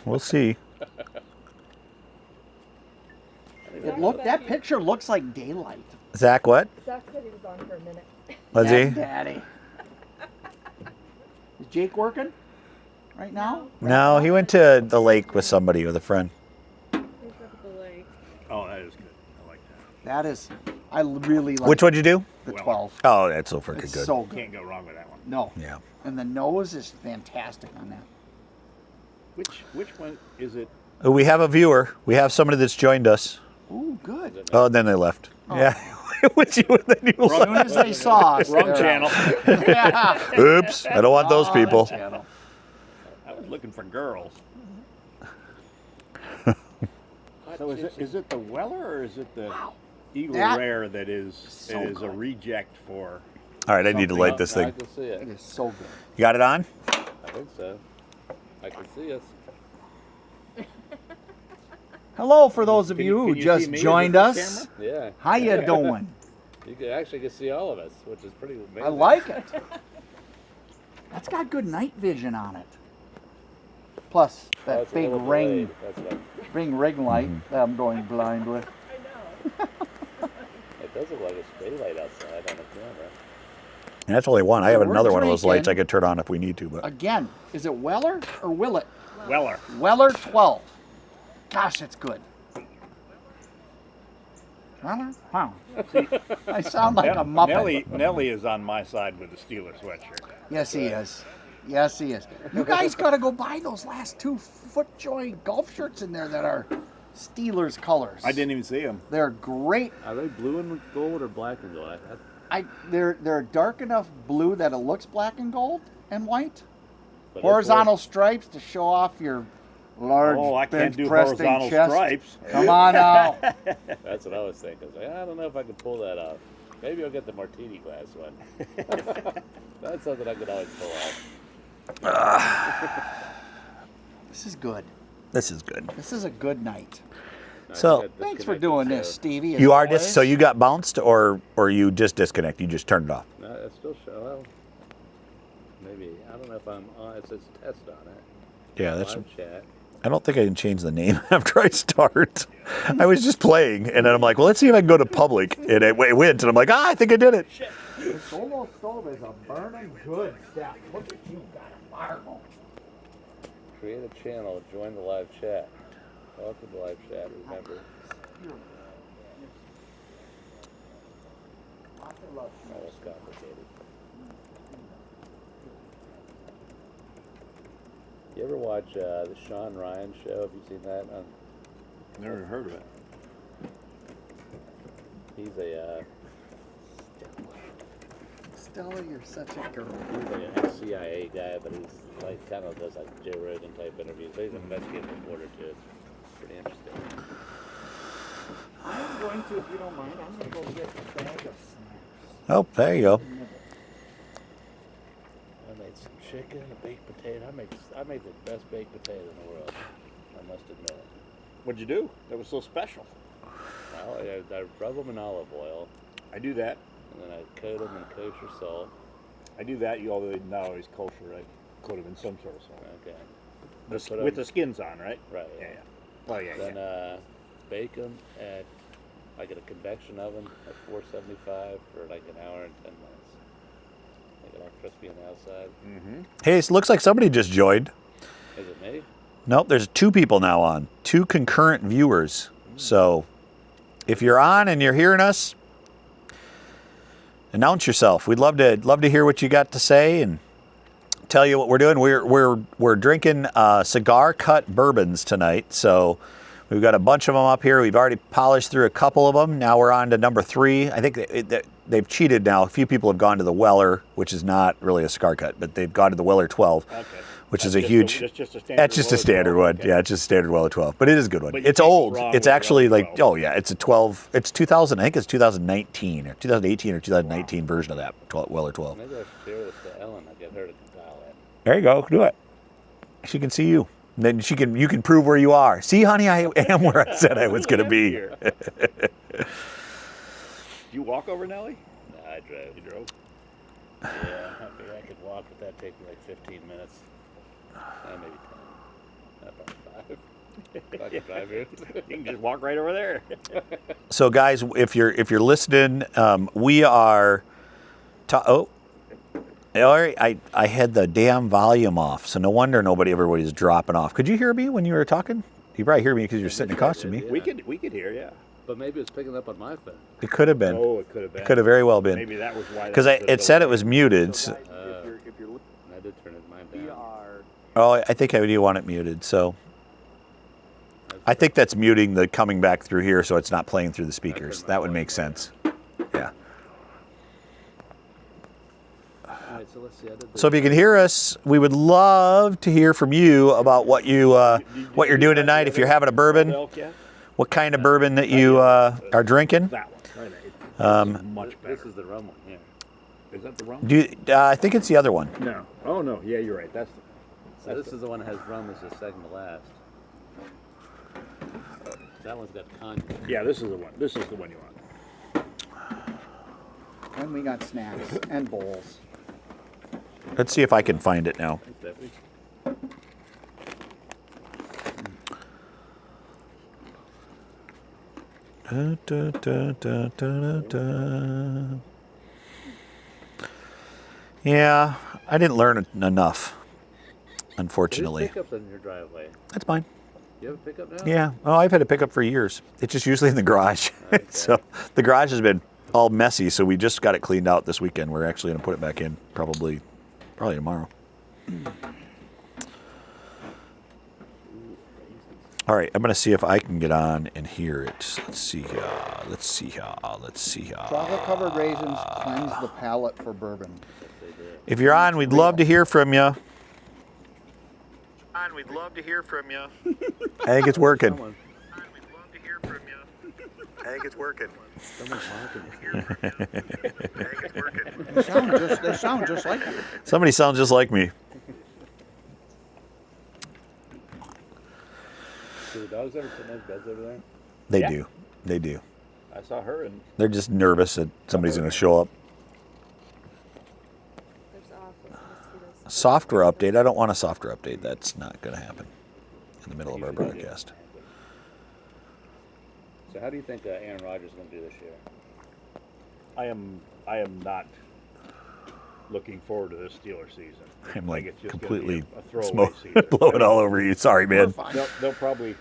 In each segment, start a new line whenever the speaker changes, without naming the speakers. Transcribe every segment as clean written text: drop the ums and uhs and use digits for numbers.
We'll see.
That picture looks like daylight.
Zach, what?
Zach said he was on for a minute.
Was he?
Daddy. Is Jake working right now?
No, he went to the lake with somebody, with a friend.
He's up at the lake.
Oh, that is good. I like that.
That is, I really like.
Which one did you do?
The 12.
Oh, that's so freaking
It's
good.
so good.
Can't go wrong with that one.
No.
Yeah.
And the nose is fantastic on that.
Which one is it?
We have a viewer. We have somebody that's joined us.
Ooh, good.
Oh, and then they left. Yeah. It was you and then you
As soon
left.
as they saw us.
Wrong
they're
channel.
out. Yeah.
Oops. I don't want those
Wrong
people.
channel.
I was looking for girls. So is it the Weller or is it the Eagle
That-
Rare that is
So
a
good.
reject for?
All right, I need to light this
I
thing.
can see
It
it.
is so good.
You got it on?
I think so. I can see us.
Hello, for those of
Can
you who
can
just
see me? Is
joined
it
us.
the
Yeah.
How you doing?
You can actually get to see all of us, which is pretty amazing.
I like it. That's got good night vision on it. Plus
Oh,
that
it's a
big
little
ring,
delayed. That's what.
ring light that I'm going blind with.
It does look like it's daylight outside on the camera.
And that's only one. I have
So we're
another one of those lights I
drinking.
could turn on if we need to. But
Again, is it Weller or Willet?
Weller.
Weller 12. Gosh, it's good. Weller? Wow. I sound like a Muppet.
Nelly is on my side with the Steeler sweatshirt.
Yes, he is. Yes, he is. You guys got to go buy those last 2 FootJoy golf shirts in there that are Steelers colors.
I didn't even see him.
They're great.
Are they blue and gold or black and gold?
They're dark enough blue that it looks black and gold and white.
But
Horizontal stripes to show off your large
Oh, I can't
bench
do
pressing
horizontal
chest.
stripes.
Come on now.
That's what I was thinking. I was like, I don't know if I can pull that off. Maybe I'll get the martini glass one. That's something I could always pull off.
This is good.
this is good.
This is a good night.
So-
I got
Thanks for
disconnected,
doing this,
so-
Stevie. as
You are
always.
so you got bounced or you just disconnect? You just turned it off.
No, it's still show. Well, maybe. I don't know if I'm on. It says test on it.
Yeah, that's.
Live chat.
I don't think I can change the name after I start. I was just playing, and then I'm like, well, let's see if I can go to public, and it went, and I'm like, I think I did it.
The solo stove is a burning good stuff. Look at you, got a fire going.
Create a channel. Join the live chat. Welcome to live chat. Remember. Oh, it's complicated. You ever watch the Sean Ryan show? Have you seen that?
Never heard of it.
He's a
Stella, you're such a girl.
he's like an ex-CIA guy, but he's like kind of does like Joe Rogan type interviews. But he's an investigative reporter too. It's pretty interesting.
I'm going to, if you don't mind, I'm going to go get a bag of snacks.
Oh, there you go.
I made some chicken, a baked potato. I made the best baked potato in the world. I must admit.
What'd you do? That was so special.
Well, I rub them in olive oil,
I do that.
and then I coat them in kosher salt.
I do that. You although not always kosher. I coat them in some sort of salt.
Okay.
With the skins on, right?
Right.
Yeah. Well, yeah.
Then bake them at like at a convection oven at 475 for like an hour and 10 minutes. Make it all crispy on the outside.
Mm-hmm.
Hey, it looks like somebody just joined.
Is it me?
Nope, there's 2 people now on, 2 concurrent viewers. So, if you're on and you're hearing us, announce yourself. We'd love to hear what you got to say and tell you what we're doing. We're drinking cigar cut bourbons tonight. So, we've got a bunch of them up here. We've already polished through a couple of them. Now we're on to number 3. I think they've cheated now. A few people have gone to the Weller, which is not really a cigar cut, but they've gone to the Weller 12.
Okay.
Which
That's
is a huge.
That's just a standard.
That's just a
Weller
standard
12.
one.
Okay.
Yeah, it's just a standard Weller 12. But it is a good one.
But you
It's
can't go
old.
wrong
It's
with
actually
Weller
like,
12.
oh yeah, it's a 12. It's 2000. I think it's 2019 or 2018 or 2019 version of that Weller 12.
Maybe I should share this to Ellen. I get her to compile it.
There you go. Do it. She can see you. Then you can prove where you are. See, honey, I am where I said I was going to be.
Did you walk over, Nelly?
Nah, I drove.
You drove.
Yeah, I figured I could walk, but that'd take me like 15 minutes. Maybe 10. Not probably 5. I can drive here.
You can just walk right over there.
So guys, if you're listening, we are. All right, I had the damn volume off, so no wonder everybody's dropping off. Could you hear me when you were talking? You probably hear me because you're sitting across from me.
Yeah.
We could hear, yeah.
But maybe it's picking up on my phone.
It could have been.
Oh, it could have been.
It could have very well been.
Maybe that was why.
Because it said it was muted.
So,
So,
if you're looking,
I did turn mine
we
down.
are.
oh, I think I do want it muted. So I think that's muting the coming back through here, so it's not playing through the speakers. That would make sense. Yeah.
All right, so let's see. I did
So if you can hear us, we would love to hear from you about what you're doing tonight. If you're having a bourbon,
Milk yet?
what kind of bourbon that you are drinking.
That one. Right. It's much better.
This is the rum one. Yeah.
Is that the rum?
Do you, I think it's the other one.
No. Oh no. Yeah, you're right. That's.
So this is the one that has rum as the second to last. That one's got cognac.
Yeah, this is the one. This is the one you want.
And we got snacks and bowls.
Let's see if I can find it now.
Thanks, Debbie.
Da, da, da, da, da, da. Yeah, I didn't learn enough, unfortunately.
There's pickups in your driveway.
That's fine.
You have a pickup now?
Yeah. Oh, I've had a pickup for years. It's just usually in the garage. So the garage has been all messy, so we just got it cleaned out this weekend. We're actually going to put it back in probably tomorrow. All right, I'm going to see if I can get on and hear it. Let's see here.
Chocolate-covered raisins cleanse the palate for bourbon.
If you're on, we'd love to hear from you. I think it's working.
Someone.
I think it's working.
Someone's honking.
They sound just like you.
Somebody sounds just like me.
Do the dogs ever sit in those beds over there?
They
Yeah.
do. They do.
I saw her and.
They're just nervous that somebody's going to show up.
There's awful mosquitoes.
Software update. I don't want a software update. That's not going to happen in the middle of our broadcast.
So how do you think Aaron Rodgers is going to do this year?
I am not looking forward to this Steelers season.
I'm
I
like
think it's just
completely
gonna be a throwaway
smoke,
season.
blowing all over you. Sorry, man.
They'll probably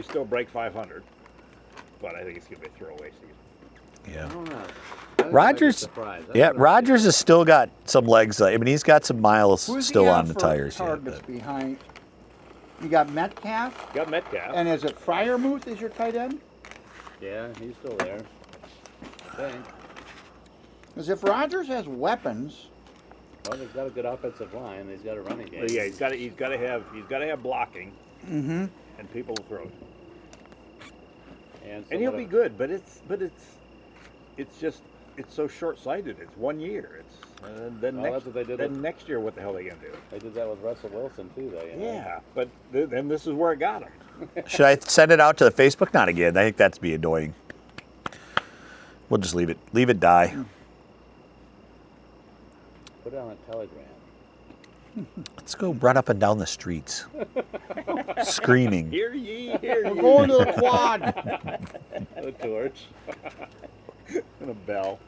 still break 500, but I think it's gonna be a throwaway season.
I
Yeah.
don't know. I think it might be a
Rodgers.
surprise.
Yeah, Rodgers has still got some legs. I mean, he's got some miles
Who's
still
he
on the
for
tires. Yet,
targets
but
behind? You got Metcalf,
Got Metcalf.
and is it Fryermuth is your tight end?
Yeah, he's still there. I think.
Because if Rodgers has weapons,
Well, he's got a good offensive line. And he's got a running game.
But yeah, he's got to have blocking, and people will throw it.
And
And he'll
somewhat
be
of-
good, but it's so short-sighted. It's 1 year. It's then
Well, that's what they did
Then
with-
next year, what the hell are they gonna do?
They did that with Russell Wilson too, though. You know?
Yeah, but then this is where it got him.
should I send it out to the Facebook? Not again. I think that's be annoying. We'll just leave it. Leave it die.
Put it on a telegram.
Let's go run up and down the streets, screaming.
Hear ye, hear
we're
ye.
going to the quad.
A torch.
And a bell.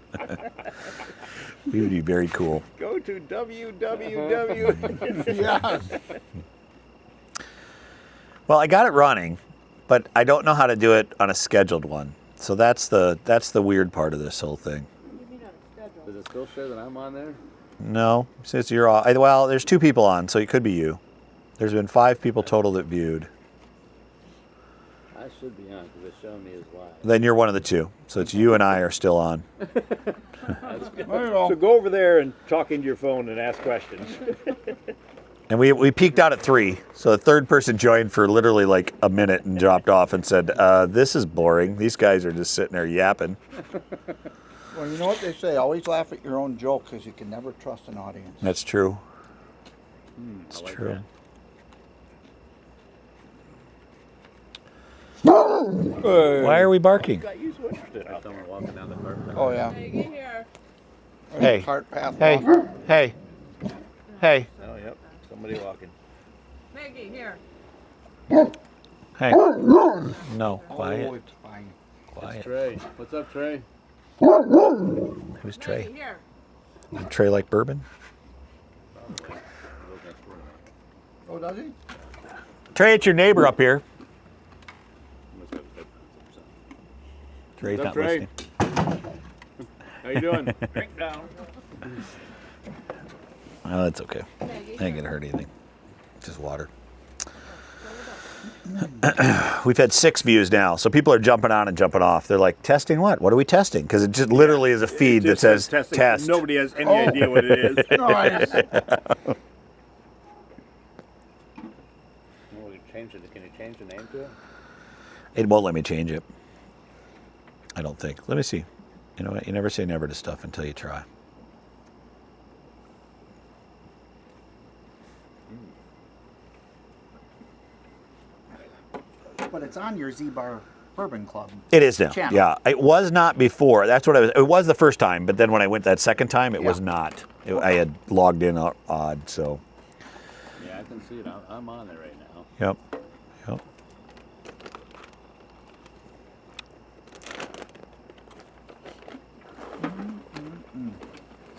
We would be very cool.
Go to www.
Yes.
Well, I got it running, but I don't know how to do it on a scheduled one. So that's the weird part of this whole thing.
What do you mean on a schedule?
Does it still show that I'm on there?
No, since you're all well, there's 2 people on, so it could be you. There's been 5 people total that viewed.
I should be on because it's showing me as live.
Then you're one of the 2. So it's you and I are still on.
That's good.
There you
So
go.
go over there and talk into your phone and ask questions.
And we peaked out at 3. So the third person joined for literally like a minute and dropped off and said, this is boring. These guys are just sitting there yapping.
Well, you know what they say? Always laugh at your own jokes, because you can never trust an audience.
That's true. It's
I like
true. Why are we barking?
Got you so interested
There's
out there.
someone walking down the park.
Oh yeah.
Maggie, here.
Hey.
Cart path
Hey,
walker.
hey, hey.
Oh, yep. Somebody walking.
Maggie, here.
Hey. No,
Oh,
quiet,
it's fine.
quiet.
Trey. What's up, Trey?
Who's
Trey,
Trey?
here.
Trey like bourbon?
Probably.
Oh, does he?
Trey, it's your neighbor up here.
Must have 50%.
Trey's
What's
not
up, Trey?
listening.
How you doing? Drink down.
Oh, that's okay. Ain't gonna hurt anything. Just water. We've had 6 views now, so people are jumping on and jumping off. They're like, testing what? What are we testing? Because it just literally is a feed that says
testing.
test.
Nobody has any idea what it is.
Nice.
Well, we changed it. Can you change the name to it?
It won't let me change it. I don't think. Let me see. You know what? You never say never to stuff until you try.
But it's on your Zbar Bourbon Club.
It is now.
Channel.
Yeah, it was not before. That's what I was. It was the first time, but then when I went that second time, it
Yeah.
was not. I had logged in odd. So.
Yeah, I can see it. I'm on there right now.
Yep. Yep.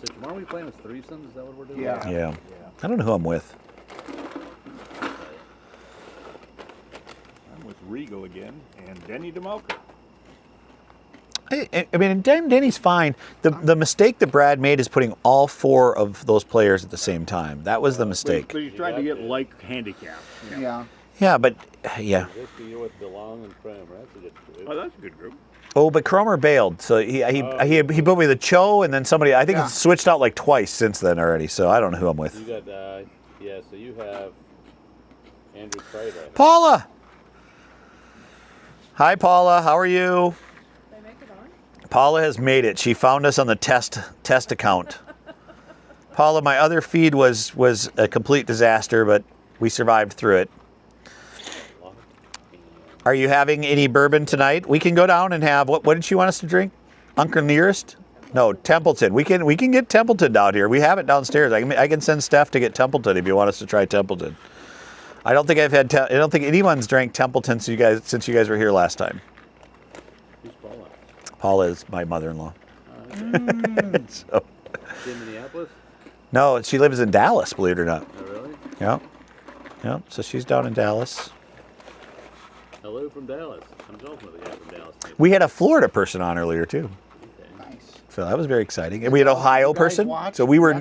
So tomorrow we playing as threesomes? Is that what we're doing?
Yeah.
Yeah. I don't know who I'm with.
I'm with Regal again and Denny DeMoka.
I mean, and Denny's fine. The mistake that Brad made is putting all 4 of those players at the same time. That was the mistake.
But he's trying to get like handicap.
Yeah.
Yeah, but yeah.
This to you with DeLong and Kramer. That's a good group.
Oh, that's a good group.
Oh, but Cromer bailed, so he put me the Cho, and then somebody. I think
Yeah.
it's switched out like twice since then already. So I don't know who I'm with.
You got, yeah, so you have Andrew Prater.
Paula. Hi, Paula. How are you?
Did I make it on?
Paula has made it. She found us on the test account. Paula, my other feed was a complete disaster, but we survived through it. Are you having any bourbon tonight? We can go down and have what did she want us to drink? Uncle Nearest? No, Templeton. We can get Templeton down here. We have it downstairs. I can send Steph to get Templeton if you want us to try Templeton. I don't think I don't think anyone's drank Templeton since you guys were here last time.
Who's Paula?
Paula is my mother-in-law. So,
In Minneapolis?
no, she lives in Dallas, believe it or not.
Oh, really?
Yeah. Yeah. So she's down in Dallas.
Hello from Dallas. I'm talking with the guy from Dallas.
We had a Florida person on earlier too.
Okay.
Nice.
So that was very exciting. And we had an Ohio
You guys
person.
watch
So we've gone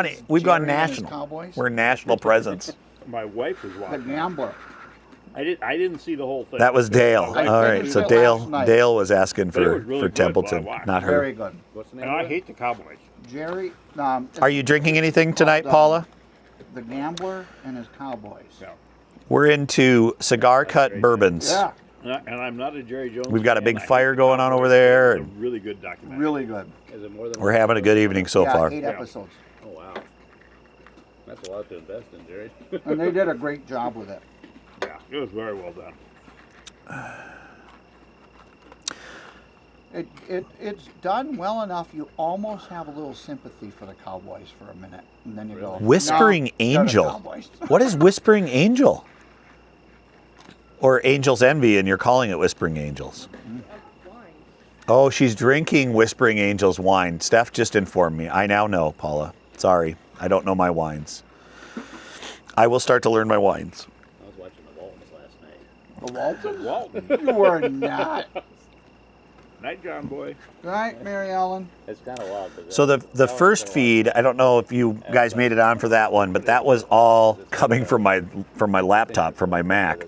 Netflix's
gone
Jerry and his
national.
Cowboys?
We're a national presence.
My wife was
The
watching.
Gambler.
I didn't see the whole thing.
That was Dale.
My wife
All
did.
right. So
it
Dale
last night.
Dale was asking
But it
for
was really
for
good while I
Templeton,
watched.
not her.
Very good.
What's the name
And
of
I
it?
hate the Cowboys.
Jerry.
Are you drinking anything tonight,
called,
Paula?
The Gambler and his Cowboys.
Yeah.
We're into cigar cut bourbons.
Yeah.
And I'm not a Jerry Jones.
We've got a
fan.
big
I hate
fire
the
going on
Cowboys,
over there,
but it's
and-
a really good documentary.
Really good.
Is it more than
We're having a good evening so
yeah,
far.
8 episodes.
Oh, wow. That's a lot to invest in, Jerry.
And they did a great job with it.
Yeah, it was very well done.
It's done well enough. You almost have a little sympathy for the Cowboys for a minute, and then you go,
Whispering
"No, they're the
Angel.
Cowboys."
What is Whispering Angel? Or Angel's Envy, and you're calling it Whispering Angels.
Of wine.
Oh, she's drinking Whispering Angels wine. Steph just informed me. I now know, Paula. Sorry, I don't know my wines. I will start to learn my wines.
I was watching the Waltons last night.
The Waltons?
Walton.
You were not.
Night, John boy.
Right, Mary Ellen?
It's kind of wild.
So the first feed, I don't know if you guys made it on for that one, but that was all coming from my laptop, from my Mac.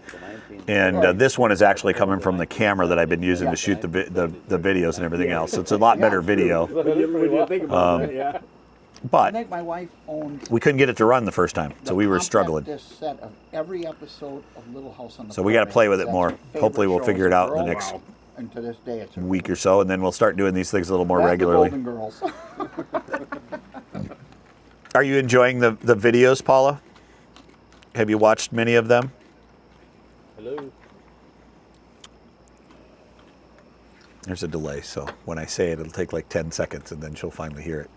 And this one is actually coming from the camera that I've been using to shoot the videos and everything else. So it's a lot better video.
When you think about it, yeah.
I
But
think my wife owned.
we couldn't get it to run the first time, so we were struggling.
This set of every episode of Little House on the
So we got to
Prairie.
play with it
That's
more.
her favorite
Hopefully we'll
show
figure
as
it
a
out in the
girl.
next
Wow.
And to this day, it's her
week or so, and then we'll start doing these things a little more
That's the
regularly.
Golden Girls.
Are you enjoying the videos, Paula? Have you watched many of them?
Hello.
There's a delay, so when I say it, it'll take like 10 seconds, and then she'll finally hear it.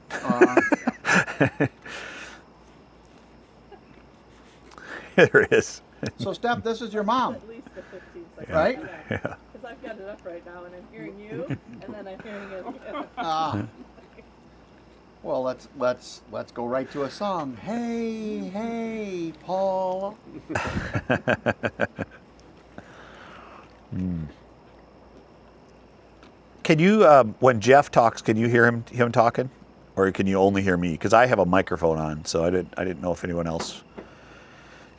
There it is.
So, Steph, this is your mom.
At least a 15 second.
Right?
Because I've got it up right now and I'm hearing you and then I'm hearing it again.
Ah. Well, let's go right to a song. Hey, hey, Paula.
Can you, when Jeff talks, can you hear him talking, or can you only hear me? Because I have a microphone on, so I didn't know if anyone else,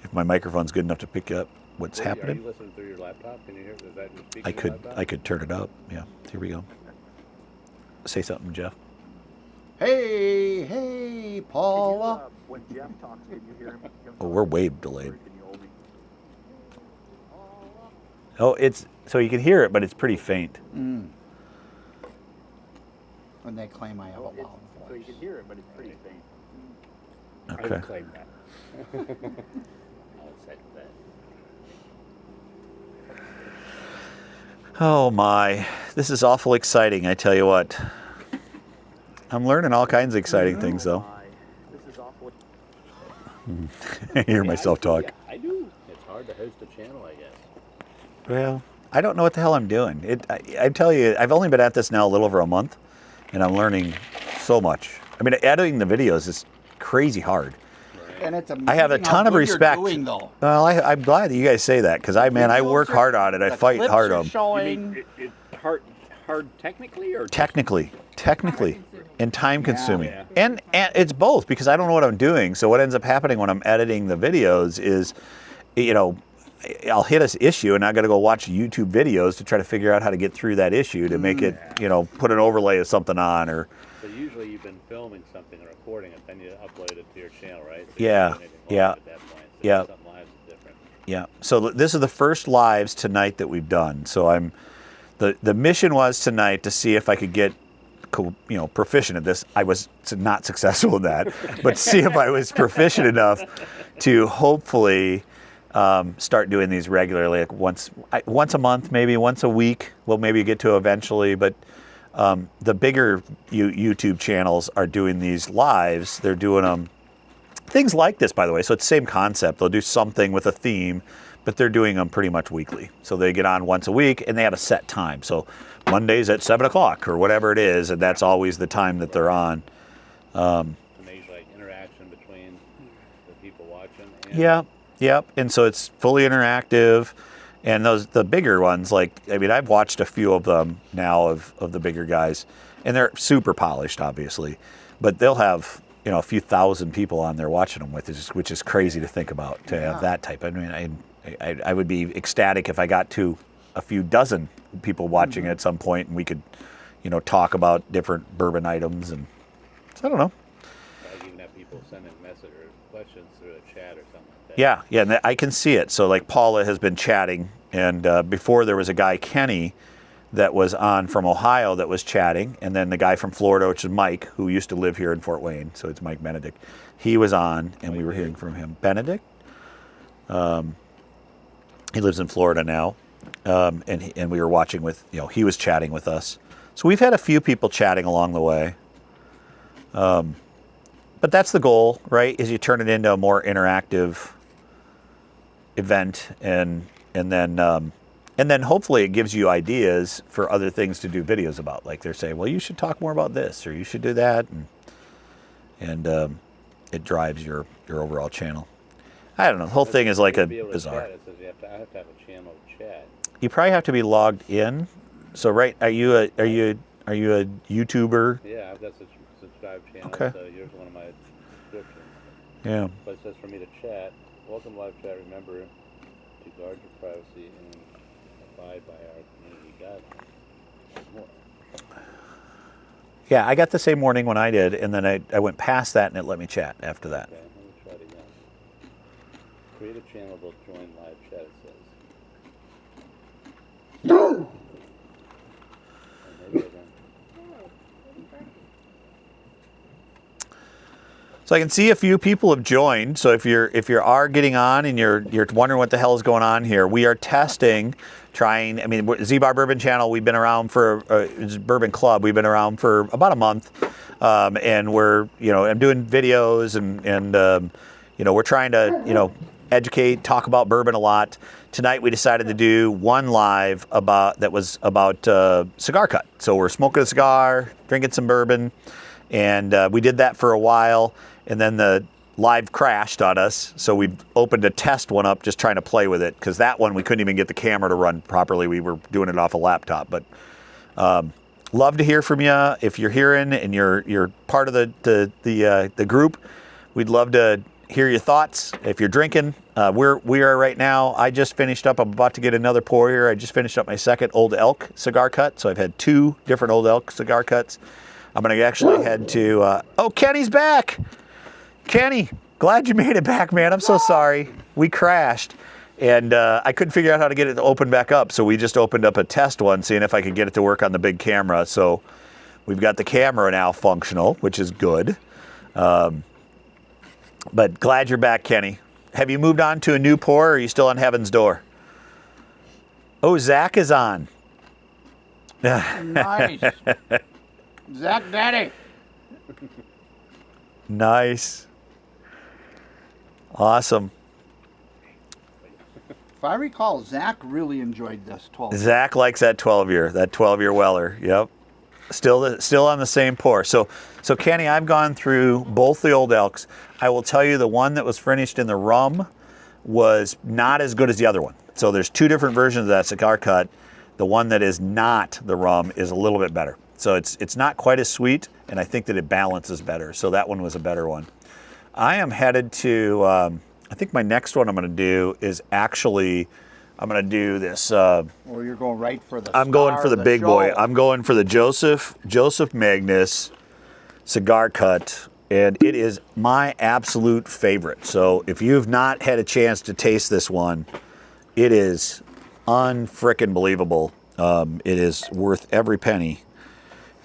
if my microphone's good enough to pick up what's
Are
happening.
you listening through your laptop? Can you hear? Is that your speaker?
I could turn it up. Yeah, here we go. Say something, Jeff.
Hey, hey, Paula.
When Jeff talks, can you hear him?
Oh, we're way delayed.
Can you only?
Oh, it's so you can hear it, but it's pretty faint.
When they claim I have a loud
So you
voice.
can hear it, but it's pretty faint.
I
Okay.
would claim that.
I'll second that.
Oh my, this is awful exciting. I tell you what. I'm learning all kinds of exciting things, though.
My, this is awful.
I hear myself talk.
Yeah, I do. It's hard to host a channel, I guess.
Well, I don't know what the hell I'm doing. I tell you, I've only been at this now a little over a month, and I'm learning so much. I mean, editing the videos is crazy hard.
And it's
I have a
amazing
ton
how
of
good
respect.
You're doing, though.
Well, I'm glad that you guys say that, because I work hard on it. I
The
fight
clips
hard
you're
on it.
You
showing.
mean it's hard technically or
Technically, and time consuming.
Yeah.
And it's both, because I don't know what I'm doing. So what ends up happening when I'm editing the videos is, I'll hit an issue and I got to go watch YouTube videos to try to figure out how to get through that issue to make it, put an overlay of something on, or
So usually you've been filming something and recording it, then you upload it to your channel, right? So
Yeah,
you don't do anything live
yeah,
At that point. So
yeah.
Something live is different.
yeah. So this is the first lives tonight that we've done. So the mission was tonight to see if I could get proficient at this. I was not successful in that, but see if I was proficient enough to hopefully start doing these regularly, like once a month, maybe once a week. We'll maybe get to eventually, but the bigger YouTube channels are doing these lives. They're doing them things like this, by the way. So it's the same concept. They'll do something with a theme, but they're doing them pretty much weekly. So they get on once a week and they have a set time. So Mondays at 7 o'clock or whatever it is, and that's always the time that they're on.
To make like interaction between the people watching. And
Yep. And so it's fully interactive. And the bigger ones, I've watched a few of them now of the bigger guys, and they're super polished, obviously, but they'll have a few thousand people on there watching them which is crazy to think about, to have that type. I mean, I would be ecstatic if I got to a few dozen people watching at some point, and we could, talk about different bourbon items, and so I don't know.
like even have people sending messages or questions through a chat or something like that.
Yeah, and I can see it. So like Paula has been chatting, and before there was a guy, Kenny, that was on from Ohio that was chatting, and then the guy from Florida, which is Mike, who used to live here in Fort Wayne, so it's Mike Benedict. He was on, and we were hearing from him. Benedict? He lives in Florida now, and we were watching with, he was chatting with us. So we've had a few people chatting along the way. But that's the goal, right? Is you turn it into a more interactive event, and then hopefully it gives you ideas for other things to do videos about. Like they're saying, well, you should talk more about this, or you should do that, and it drives your overall channel. I don't know. The whole thing is like
To
a
be able to
bizarre.
Chat, it says I have to have a channel to chat.
You probably have to be logged in. So right, are you a YouTuber?
Yeah, I've got such subscribed channel.
Okay.
So yours is one of my subscriptions.
Yeah.
But it says for me to chat, welcome live chat. Remember to guard your privacy and abide by our community guidelines. More.
Yeah, I got the same warning when I did, and then I went past that, and it let me chat after that.
Okay, let me try it again. Create a channel to join live chat, it says. No! Maybe I don't.
So I can see a few people have joined. So if you are getting on and you're wondering what the hell is going on here, we are testing, trying. I mean, Zbar Bourbon Channel. We've been around for Bourbon Club. We've been around for about a month, and we're I'm doing videos and we're trying to educate, talk about bourbon a lot. Tonight we decided to do one live about cigar cut. So we're smoking a cigar, drinking some bourbon, and we did that for a while, and then the live crashed on us, so we opened a test one up just trying to play with it, because that one we couldn't even get the camera to run properly. We were doing it off a laptop. But love to hear from you. If you're hearing and you're part of the group, we'd love to hear your thoughts. If you're drinking, we are right now. I just finished up. I'm about to get another pour here. I just finished up my second Old Elk cigar cut, so I've had 2 different Old Elk cigar cuts. I'm gonna actually head to. Oh, Kenny's back. Kenny, glad you made it back, man. I'm so sorry. We crashed, and I couldn't figure out how to get it to open back up, so we just opened up a test one, seeing if I could get it to work on the big camera. So we've got the camera now functional, which is good. But glad you're back, Kenny. Have you moved on to a new pour, or are you still on Heaven's Door? Oh, Zach is on.
Nice. Zach Daddy.
Nice. Awesome.
If I recall, Zach really enjoyed this 12.
Zach likes that 12-year Weller. Yep. Still on the same pour. So Kenny, I've gone through both the Old Elks. I will tell you the one that was finished in the rum was not as good as the other one. So there's 2 different versions of that cigar cut. The one that is not the rum is a little bit better. So it's not quite as sweet, and I think that it balances better. So that one was a better one. I am headed to, I think my next one I'm going to do is actually, I'm going to do this.
Well, you're going right for the
I'm going
star
for the
of
big
show.
boy. I'm going for the Joseph Magnus cigar cut, and it is my absolute favorite. So if you've not had a chance to taste this one, it is unfrickin' believable. It is worth every penny.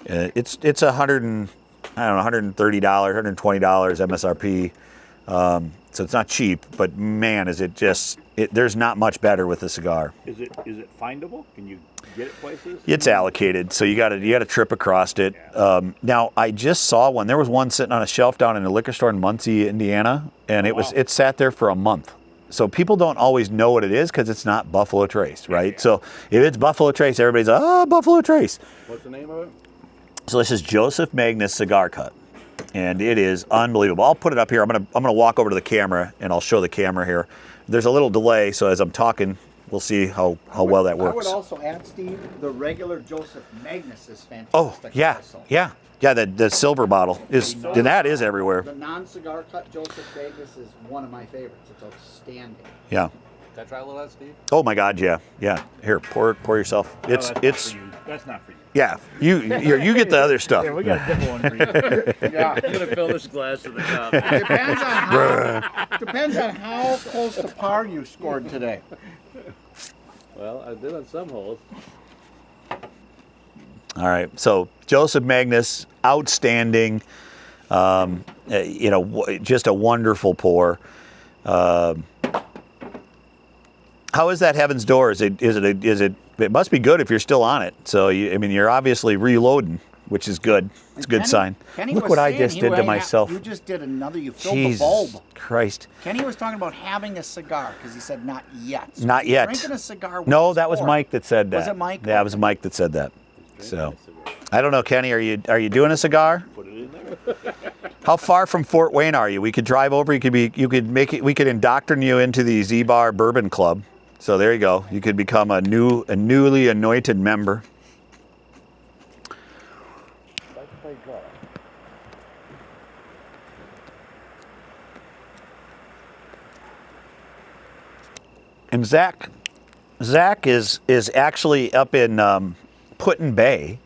It's $130, $120 MSRP. So it's not cheap, but man, is it just, there's not much better with the cigar.
Is it findable? Can you get it places?
It's allocated, so you got to trip across it. Now I just saw one. There was one sitting on a shelf down in a liquor store in Muncie, Indiana, and it sat there for a month. So people don't always know what it is because it's not Buffalo Trace, right? Yeah. So if it's Buffalo Trace, everybody's Buffalo Trace.
What's the name of it?
So this is Joseph Magnus cigar cut, and it is unbelievable. I'll put it up here. I'm gonna walk over to the camera and I'll show the camera here. There's a little delay, so as I'm talking, we'll see how well that works.
I would also add, Steve, the regular Joseph Magnus is fantastic.
Oh yeah,
also.
yeah. The silver bottle is, and that is everywhere.
The non-cigar cut Joseph Magnus is one of my favorites. It's outstanding.
Yeah.
Can I try a little of that, Steve?
Oh my God, yeah. Here, pour yourself. It's
That's not for you.
Yeah. You get the other stuff.
Yeah, we got a different one for you.
Yeah.
I'm gonna fill this glass to the top.
Depends on how close to par you scored today.
Well, I did on some holes.
All right. So Joseph Magnus, outstanding. Just a wonderful pour. How is that Heaven's Door? Is it? It must be good if you're still on it. So you're obviously reloading, which is good. It's a good sign.
Kenny
Look
was
what I
saying
just
he
did to
ran out-
myself.
You just did another. You filled
Jesus
the bulb.
Christ.
Kenny was talking about having a cigar because he said not yet. So
Not
he's
yet.
Drinking a cigar. With
No,
his
that was
fork.
Mike that said that.
Was it Mike?
Yeah, it was Mike that said that. So, I don't know, Kenny. Are you doing a cigar?
Put it in there.
How far from Fort Wayne are you? We could drive over. We could indoctrinate you into the Zbar Bourbon Club. So there you go. You could become a newly anointed member. And Zach is actually up in Put-in Bay,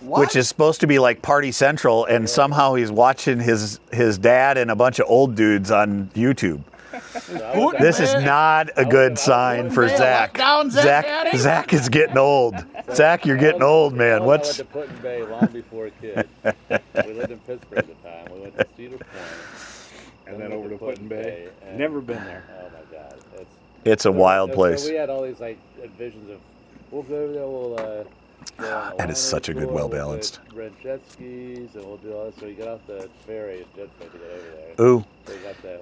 What?
which is supposed to be like Party Central, and somehow he's watching his dad and a bunch of old dudes on YouTube. This is not a good sign for
Put-in Bay,
Zach.
let down Zach, Daddy.
Zach is getting old. Zach, you're getting old, man.
I
What's
went to Put-in Bay long before a kid. We lived in Pittsburgh at the time. We went to Cedar Point.
And then over to Put-in Bay.
and-
Never been there.
Oh my God,
it's a wild place.
So we had all these like visions of we'll go over there. We'll go on a
That is
wine
such a good,
tour,
well-balanced.
We'll rent jet skis and we'll do all this. So we got off the ferry, jet skis to get over there.
Ooh,
So we got the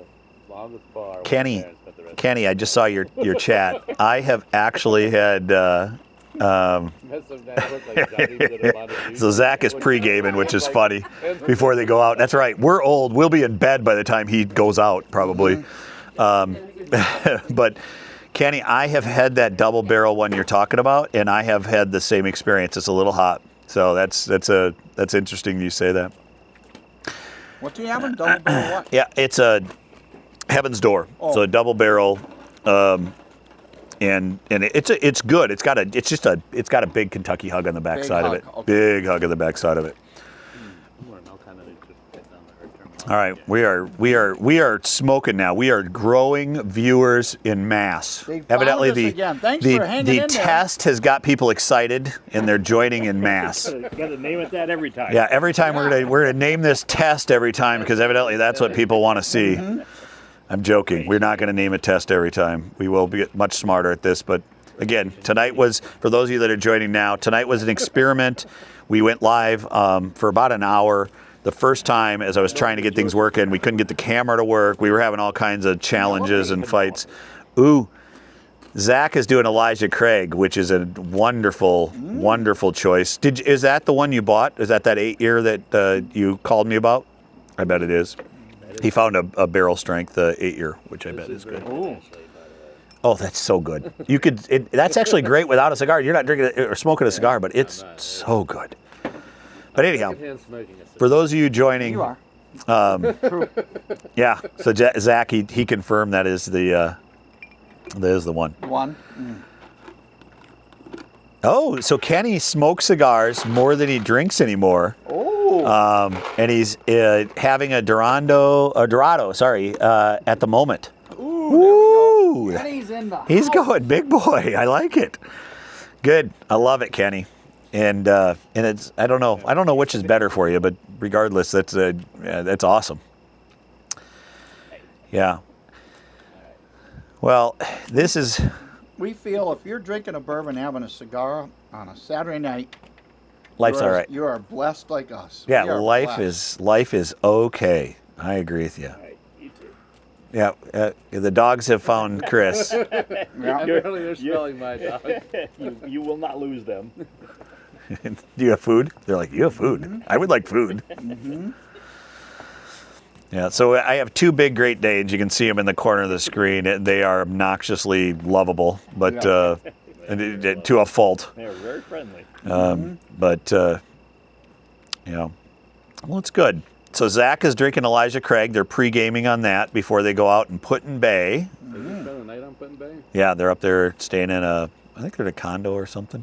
Longest bar. with
Kenny,
my parents spent the rest of
Kenny, I just saw your chat. I have actually had.
Some guys look like Johnny did a lot of juice.
So Zach is pre-gaming, which is funny, before they go out. That's right. We're old. We'll be in bed by the time he goes out, probably. But Kenny, I have had that double barrel one you're talking about, and I have had the same experience. It's a little hot, so that's interesting you say that.
What do you have? Double barrel what?
Yeah, it's a Heaven's Door.
Oh.
So a double barrel, and it's good. It's got a big Kentucky hug on the backside of
hug,
it.
okay.
Big hug on the backside of it. All right, we are smoking now. We are growing viewers in mass.
They found
Evidently,
us
the
again. Thanks
the,
for hanging
the
in there.
test has got people excited, and they're joining in mass.
Got to name it that every time.
Yeah, every time we're gonna name this test every time because evidently that's what people want to see. I'm joking. We're not gonna name a test every time. We will be much smarter at this. But again, tonight was, for those of you that are joining now, tonight was an experiment. We went live for about an hour. The first time, as I was trying to get things working, we couldn't get the camera to work. We were having all kinds of challenges and fights. Ooh, Zach is doing Elijah Craig, which is a wonderful, wonderful choice. Is that the one you bought? Is that 8-year that you called me about? I bet it is. He found a barrel strength 8-year, which I bet is good. Oh, that's so good. You could. That's actually great without a cigar. You're not drinking or smoking a cigar, but it's so good. But anyhow, for those of you joining,
You are.
yeah. So Zach, he confirmed that is the one.
One.
Oh, so Kenny smokes cigars more than he drinks anymore.
Oh.
And he's having a Dorado, at the moment.
Ooh,
Ooh,
there we go. Kenny's in the
he's
house.
going big boy. I like it. Good. I love it, Kenny. And it's I don't know which is better for you, but regardless, that's awesome. Yeah. Well, this is.
We feel if you're drinking a bourbon, having a cigar on a Saturday night,
Life's all right.
You are blessed like us.
Yeah,
We are
life
blessed.
is okay. I agree with you.
All right, you too.
Yeah, the dogs have found Chris.
Yeah.
Apparently they're smelling my dog.
You will not lose them.
Do you have food? They're like, you have food. I would like food. Yeah, so I have two big Great Danes. You can see them in the corner of the screen. They are obnoxiously lovable, but to a fault.
They're very friendly.
But well, it's good. So Zach is drinking Elijah Craig. They're pre-gaming on that before they go out and Put-in Bay.
Are you spending the night on Put-in Bay?
Yeah, they're up there staying in I think they're in a condo or something,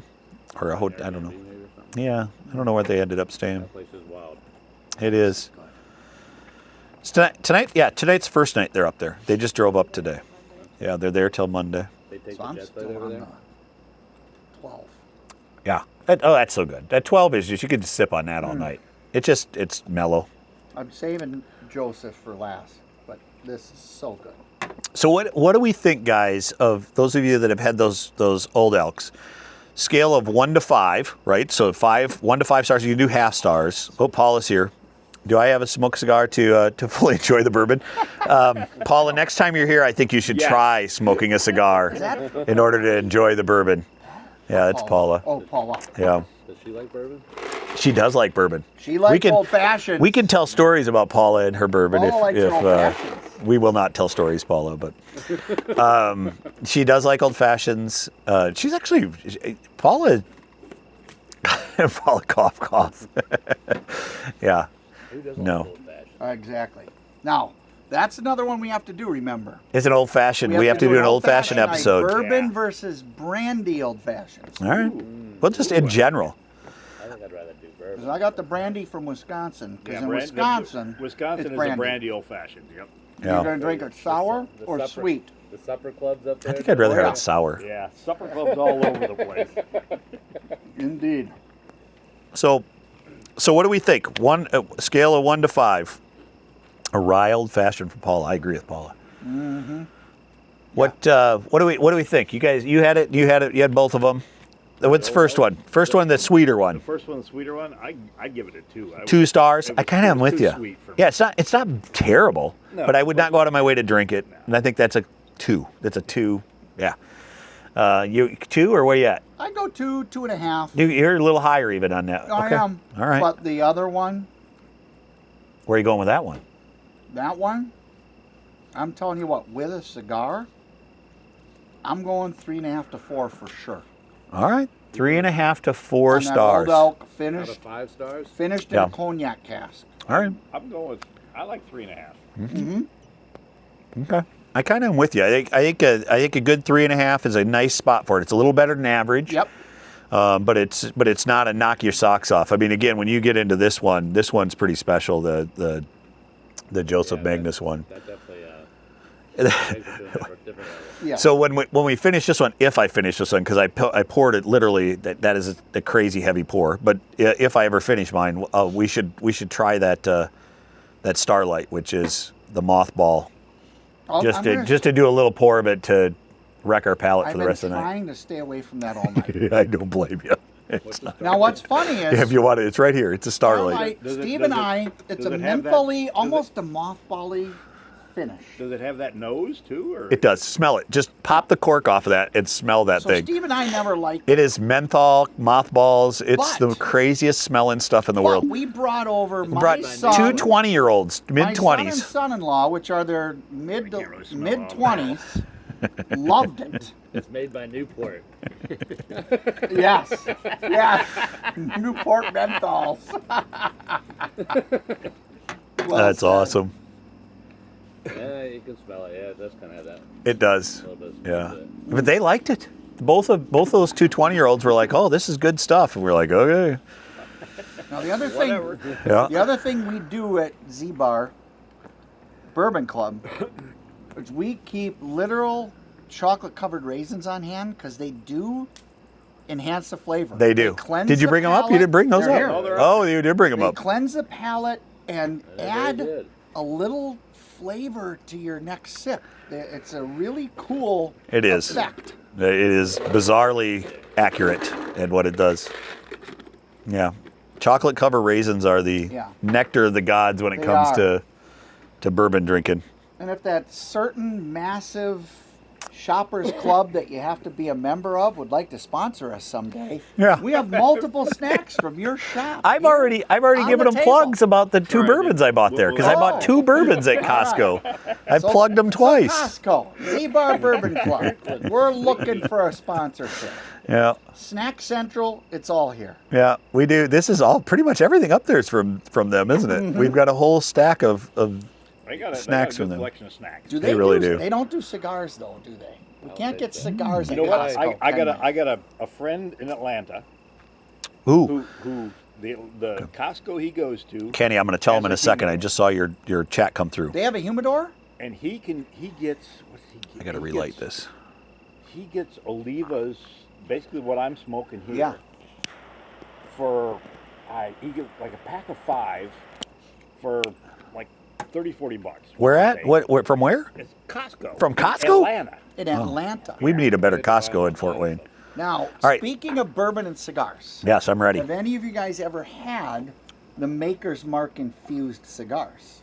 or a hotel. I don't know.
Maybe or something?
Yeah, I don't know where they ended up staying.
That place is wild.
It is. It's tonight's first night they're up there. They just drove up today. Yeah, they're there till Monday.
They take
So
the
I'm
jet
still
plane over
on
there?
the 12.
Yeah. That's so good. That 12 is just, you could just sip on that all night. It's mellow.
I'm saving Joseph for last, but this is so good.
So what do we think, guys, of those of you that have had those Old Elks? Scale of 1 to 5, right? So 1 to 5 stars. You can do half stars. Oh, Paula's here. Do I have a smoke cigar to fully enjoy the bourbon? Paula, next time you're here, I think you should try smoking a cigar in order to enjoy the bourbon. Yeah, that's Paula.
Oh, Paula.
Yeah,
Does she like bourbon?
she does like bourbon.
She likes old fashioned.
We can tell stories about Paula and her bourbon
Paula likes
if
old fashions.
we will not tell stories, Paula, but she does like old fashions. She's actually Paula. Paula cough. Yeah.
Who doesn't
No.
like old-fashioned?
Exactly. Now, that's another one we have to do, remember.
It's an old fashioned. We have to do an old fashioned
night,
episode.
Bourbon
Yeah.
versus brandy old fashions.
All right. Well, just in general.
I think I'd rather do
Because
bourbon.
I got the brandy from Wisconsin. Because in
brand-
Wisconsin,
Wisconsin
it's
is
brandy.
a brandy old fashioned. Yep.
You're
Yeah.
going to drink it sour
The
or
supper-
sweet?
The supper clubs up
I
there.
think I'd rather have
Yeah.
it sour.
Yeah. Supper clubs all over the place.
Indeed.
So what do we think? Scale of 1 to 5. A rye old fashioned for Paula. I agree with Paula. Mm-hmm. What do we think? You guys, you had it. You had both of them. What's the first one? First one, the sweeter
The
one.
first one, the sweeter one, I give it a 2.
2 stars.
It
I
was
kind of am
too
with you.
sweet for me.
Yeah, it's not terrible,
No,
but I would
but-
not go out of my way to drink it. And I think that's a 2. That's a 2. Yeah. You 2 or where you at?
I go 2, 2.5.
You're a little higher even on that.
I
Okay.
am.
All right.
But the other one,
Where are you going with that one?
that one, I'm telling you what, with a cigar, I'm going 3.5 to 4 for sure.
All right. 3.5 to 4
And that
stars.
Old Elk
Out
finished,
of 5 stars?
finished in
Yeah.
a cognac cask.
All right.
I'm going with, I like 3.5.
Mm-hmm.
Okay. I kind of am with you. I think a good 3.5 is a nice spot for it. It's a little better than average.
Yep.
But it's not a knock your socks off. I mean, again, when you get into this one's pretty special. The Joseph
Yeah,
Magnus one.
That definitely makes it to a different level.
Yeah.
So when we finish this one, if I finish this one, because I poured it literally, that is a crazy heavy pour. But if I ever finish mine, we should try that Starlight, which is the mothball, just to do a little pour of it to wreck our palate
I've
for the
been
rest of the night.
trying to stay away from that all night.
I don't blame you. It's not,
Now, what's funny is,
if you want it, it's right here. It's a Starlight.
Starlight,
Does it-
Steve
does
and
it-
I, it's
does
a
it have that-
mentally,
does it-
almost a mothball-y finish.
Does it have that nose too? Or
It does. Smell it. Just pop the cork off of that and smell that
So
thing.
Steve and I never liked
It is menthol, mothballs. It's
But-
the craziest smelling stuff in the world.
We brought over my
Brought
son,
two 20-year-olds,
my son and
mid-20s.
son-in-law, which are their
can't really smell
mid-20s, loved it.
It's made by Newport.
Yes, yes, Newport menthols. Well
That's
said.
awesome.
Yeah, you can smell it. Yeah, it does kind of have that
It does.
little bit of smell
Yeah.
to it.
But they liked it. Both those two 20-year-olds were like, "Oh, this is good stuff," and we're like, "Okay."
Now the other thing,
whatever.
Yeah.
the other thing we do at Zbar Bourbon Club is we keep literal chocolate-covered raisins on hand because they do enhance the flavor.
They do.
cleanse
Did you
the
bring them up? You
palate.
didn't bring those
They're
up.
here.
Oh, they're
Oh, you did bring them
They
up.
cleanse the palate and
They're very
add
good.
a little flavor to your next sip. It's a really cool
It is.
effect.
It is bizarrely accurate in what it does. Yeah. Chocolate covered raisins are the
Yeah.
nectar of the gods when it
They
comes
are.
to bourbon drinking.
And if that certain massive shoppers club that you have to be a member of would like to sponsor us someday,
Yeah.
we have multiple snacks from your shop.
I've
here
already
on
given
the
them
table.
plugs about the two
Right.
bourbons I bought there because I bought
Oh.
2 bourbons at Costco. I plugged them
So
twice.
Costco, Z-Bar Bourbon Club. We're looking for a sponsorship.
Yeah.
Snack Central, it's all here.
Yeah, we do. This is all pretty much everything up there is from them, isn't it?
Mm-hmm.
We've got a whole stack of
They got a
Snacks
good
from them.
collection of snacks.
Do
They really do.
They don't do cigars though, do they? We
don't
can't
think
get
so.
cigars
You
at
know what?
Costco.
I
can
got
we?
a friend in Atlanta
ooh.
who the Costco he goes to,
Kenny, I'm going to tell him in a
Has a
second. I
humidor.
just saw your chat come through.
They have a humidor?
and he gets what's he get?
I got to
He
relight
gets-
this.
He gets Olivas, basically what I'm smoking here.
Yeah.
For he gets like a pack of 5 for like $30-40.
Where at?
Say.
What? From where?
It's Costco.
From
In
Costco?
Atlanta.
In Atlanta.
We need a better Costco in Fort Wayne.
Now,
right.
speaking of bourbon and cigars,
Yes, I'm ready.
have any of you guys ever had the Maker's Mark infused cigars?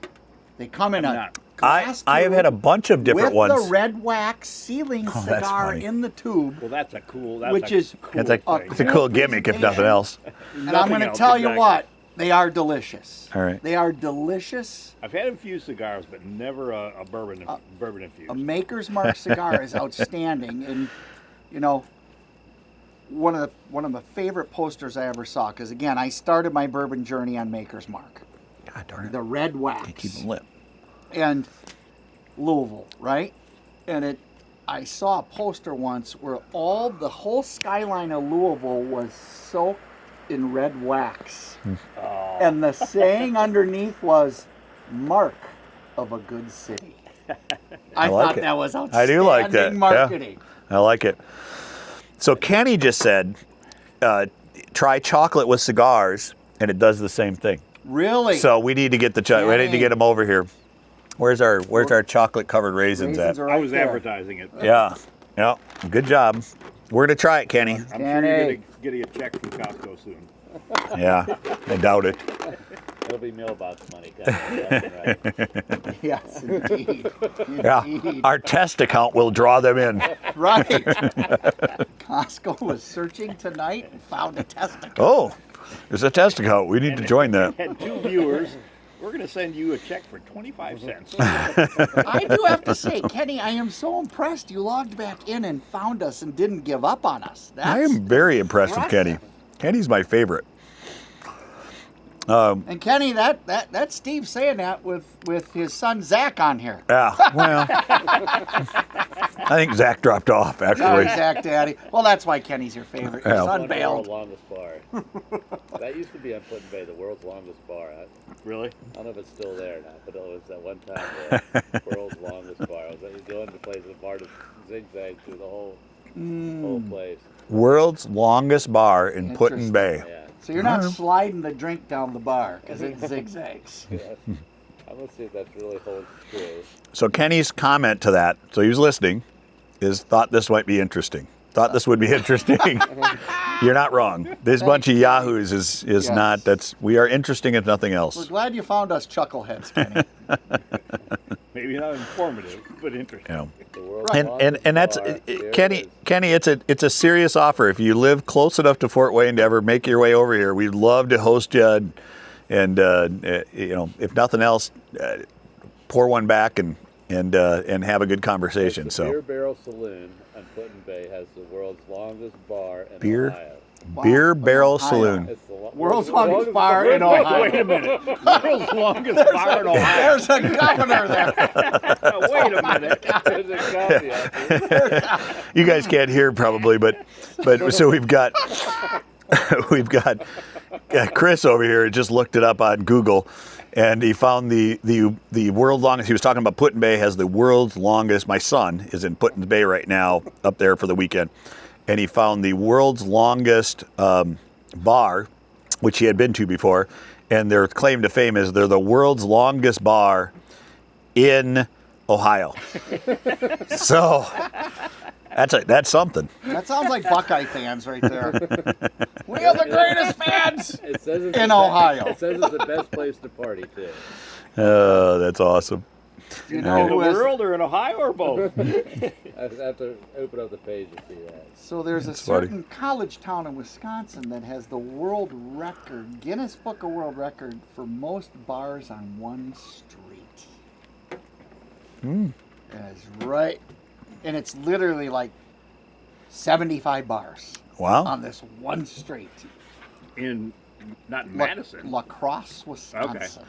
They come in a
not.
glass
I have had a
tube
bunch of different
with
ones.
the red wax sealing
Oh, that's
cigar
funny.
in the tube.
Well, that's a cool.
Which is
cool
It's a,
thing.
it's a cool gimmick, if nothing else.
And I'm going to
else,
tell you
exactly.
what, they are delicious.
All right.
They are delicious.
I've had infused cigars, but never a bourbon infused.
A Maker's Mark cigar is outstanding, and you know, one of the favorite posters I ever saw. Because again, I started my bourbon journey on Maker's Mark,
God darn it.
the red
Can't
wax,
keep them lit.
and Louisville, right? And I saw a poster once where the whole skyline of Louisville was soaked in red wax, and the saying underneath was "Mark of a good city." I
like
thought
it.
that was outstanding
I do like that. Yeah.
marketing.
I like it. So Kenny just said, try chocolate with cigars, and it does the same thing.
Really?
So we need to get we need to get him over here. Where's our chocolate covered raisins,
Raisins
at?
are
I
right
was
there.
advertising it.
Yeah. Yeah. Good job. We're gonna try it, Kenny.
I'm sure
Kenny.
you're getting a check from Costco soon.
Yeah, I doubt it.
It'll be mailbox money coming. Right.
Yes, indeed.
Yeah,
Indeed.
our test account will draw them in.
Right. Costco was searching tonight and found a testicle.
Oh, there's a test account. We need to join that.
Had 2 viewers. We're going to send you a check for 25 cents.
I do have to say, Kenny, I am so impressed you logged back in and found us and didn't give up on us.
I am very impressed with Kenny. Kenny's my favorite.
And Kenny, that's Steve saying that with his son Zach on here.
Yeah, well, I think Zach dropped off,
Sorry,
actually.
Zach, Daddy. Well, that's why Kenny's your favorite. Your
Yeah.
son
One of the
bailed.
world's longest bar. That used to be on Put in Bay, the world's longest bar.
Really?
I don't know if it's still there now, but it was at one time the world's longest bar. I was going to place a bar to zigzag through the whole place.
World's longest bar in Put in Bay.
Yeah.
So you're not sliding the drink down the bar because it zigzags.
Yes. I'm gonna see if that's really holds true.
So Kenny's comment to that, so he was listening, is thought this might be interesting. Thought this would be interesting. You're not wrong. This bunch of yahoos is
Yes.
not. We are interesting if nothing
We're
else.
glad you found us chuckleheads, Kenny.
Maybe not informative, but interesting.
Yeah.
The world's
And
longest
that's
bar, here it
Kenny.
is.
Kenny, it's a serious offer. If you live close enough to Fort Wayne to ever make your way over here, we'd love to host you. And you know, if nothing else, pour one back and have a good conversation.
The
So
Beer Barrel Saloon on Put in Bay has the world's longest bar in
Beer-
Ohio.
Beer Barrel
Ohio.
Saloon.
It's the
World's longest bar in Ohio.
Wait a minute. World's longest bar in Ohio.
There's a governor there.
Wait a minute.
There's a copy out there.
You guys can't hear probably, but so we've got Chris over here who just looked it up on Google, and he found the world longest. He was talking about Put in Bay has the world's longest. My son is in Put in Bay right now, up there for the weekend, and he found the world's longest bar, which he had been to before, and their claim to fame is they're the world's longest bar in Ohio. So that's something.
That sounds like Buckeye fans right there. We are the greatest fans.
It says it's
In
the
Ohio.
It says it's the best place to party too.
Oh, that's awesome.
Do you
In
know
the
who has?
world or in Ohio or both?
I have to open up the page to see that.
So there's a
That's funny.
certain college town in Wisconsin that has the world record, Guinness Book of World Record for most bars on one street. And it's right, and it's literally like 75 bars
Wow.
on this one street.
Not in
La-
Madison.
La Crosse, Wisconsin.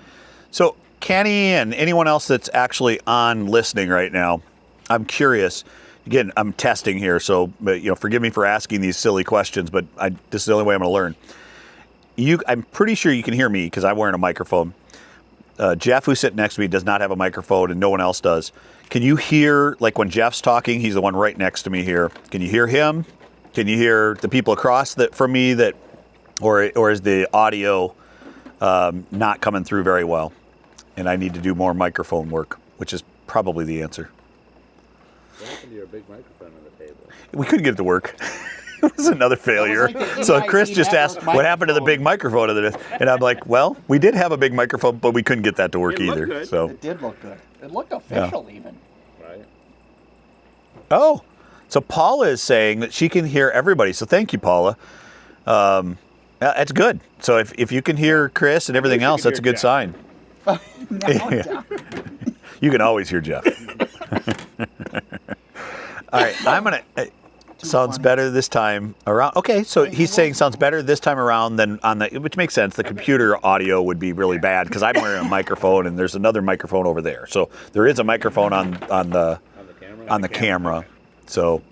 So, Kenny and anyone else that's actually on listening right now, I'm curious. Again, I'm testing here, so forgive me for asking these silly questions, but this is the only way I'm going to learn. I'm pretty sure you can hear me because I'm wearing a microphone. Jeff, who's sitting next to me, does not have a microphone, and no one else does. Can you hear, like when Jeff's talking, he's the one right next to me here. Can you hear him? Can you hear the people across from me or is the audio not coming through very well? And I need to do more microphone work, which is probably the answer.
What happened to your big microphone on the table?
We couldn't get it to work. It was another failure.
like the
So
EIT
Chris just asked,
network
what happened to the big
microphone?
microphone? And I'm like, well, we did have a big microphone, but we couldn't get that to work
It looked
either.
good.
So,
It did look good. It looked official even.
Right?
oh, so Paula is saying that she can hear everybody. So thank you, Paula. That's good. So if you can hear Chris and everything
you
else,
can
that's a
hear
good
Jeff.
sign.
Now,
You can always hear Jeff. All right, I'm gonna. Sounds
funny.
better this time around. Okay, so he's saying sounds better this time around than on the, which makes sense. The computer audio would be really bad because I'm wearing a microphone and there's another microphone over there. So there is a microphone on the
On the camera?
on the camera. So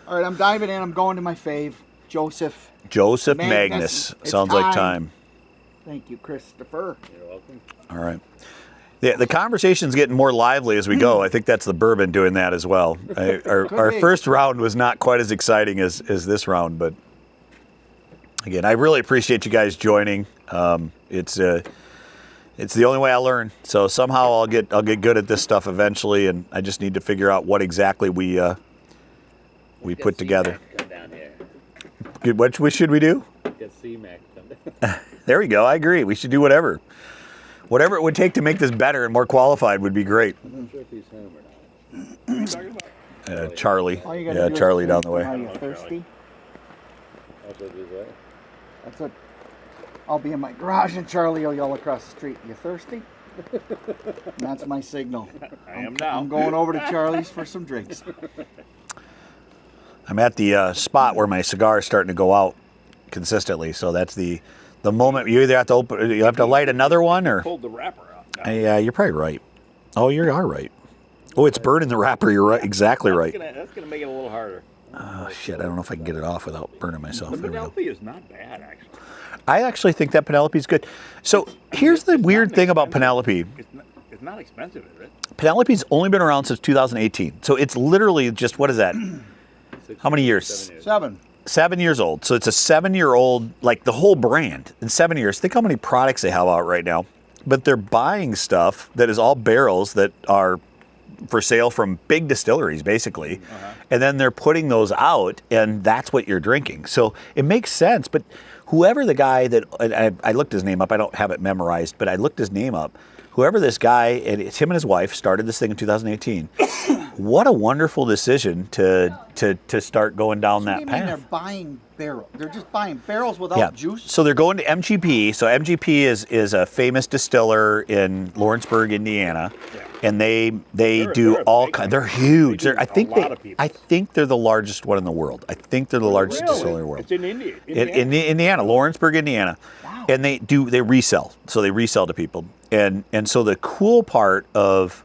all right, I'm diving in. I'm going to my fave, Joseph.
Joseph
Magnus,
Magnus
it's
sounds like
time.
time.
Thank you, Christopher.
You're welcome.
All right. Yeah, the conversation's getting more lively as we go. I think that's the bourbon doing that as well. Our
be.
first round was not quite as exciting as this round, but again, I really appreciate you guys joining. It's the only way I learn. So somehow I'll get good at this stuff eventually, and I just need to figure out what exactly we put together.
Come down
Good. What should we do?
Get C-Mac done.
There we go. I agree. We should do whatever. Whatever it would take to make this better and more qualified would be great.
I'm not sure if he's home or not.
Charlie.
All you gotta
Yeah,
do is
Charlie down
drink.
the
Are
way.
you thirsty?
That's what it is, right?
That's what. I'll be in my garage and Charlie will yell across the street. You thirsty? And that's my signal.
I am now.
I'm going over to Charlie's for some drinks.
I'm at the spot where my cigar is starting to go out consistently. So that's the moment you either have to open, you have to light another one, or
Pulled the wrapper out.
yeah, you're probably right. Oh, you are right. Oh, it's burning the wrapper. You're right. Exactly right.
That's gonna make it a little harder.
Oh shit! I don't know if I can get it off without burning myself.
The
There we go.
Penelope is not bad, actually.
I actually think that Penelope's good. So here's the weird thing about Penelope.
It's not expensive, is it?
Penelope's only been around since 2018. So it's literally just, what is that? How many years?
7 years.
7.
7 years old. So it's a 7-year-old, like the whole brand in 7 years. Think how many products they have out right now. But they're buying stuff that is all barrels that are for sale from big distilleries, basically. And then they're putting those out, and that's what you're drinking. So it makes sense. But whoever the guy that, I looked his name up, I don't have it memorized, but I looked his name up. Whoever this guy, and it's him and his wife, started this thing in 2018. What a wonderful decision to start going down that
What do you mean they're
path.
buying barrels? They're just buying barrels without juice?
So they're going to MGP. So MGP is a famous distiller in Lawrenceburg, Indiana, and they do
they're a
all
big
kinds.
one.
They're huge.
They do
I think
a lot of people.
I think they're the largest one in the world. I think they're the largest
Really?
distiller in the world.
It's in India.
In Indiana, Lawrenceburg, Indiana.
Wow.
And they resell. So they resell to people. And so the cool part of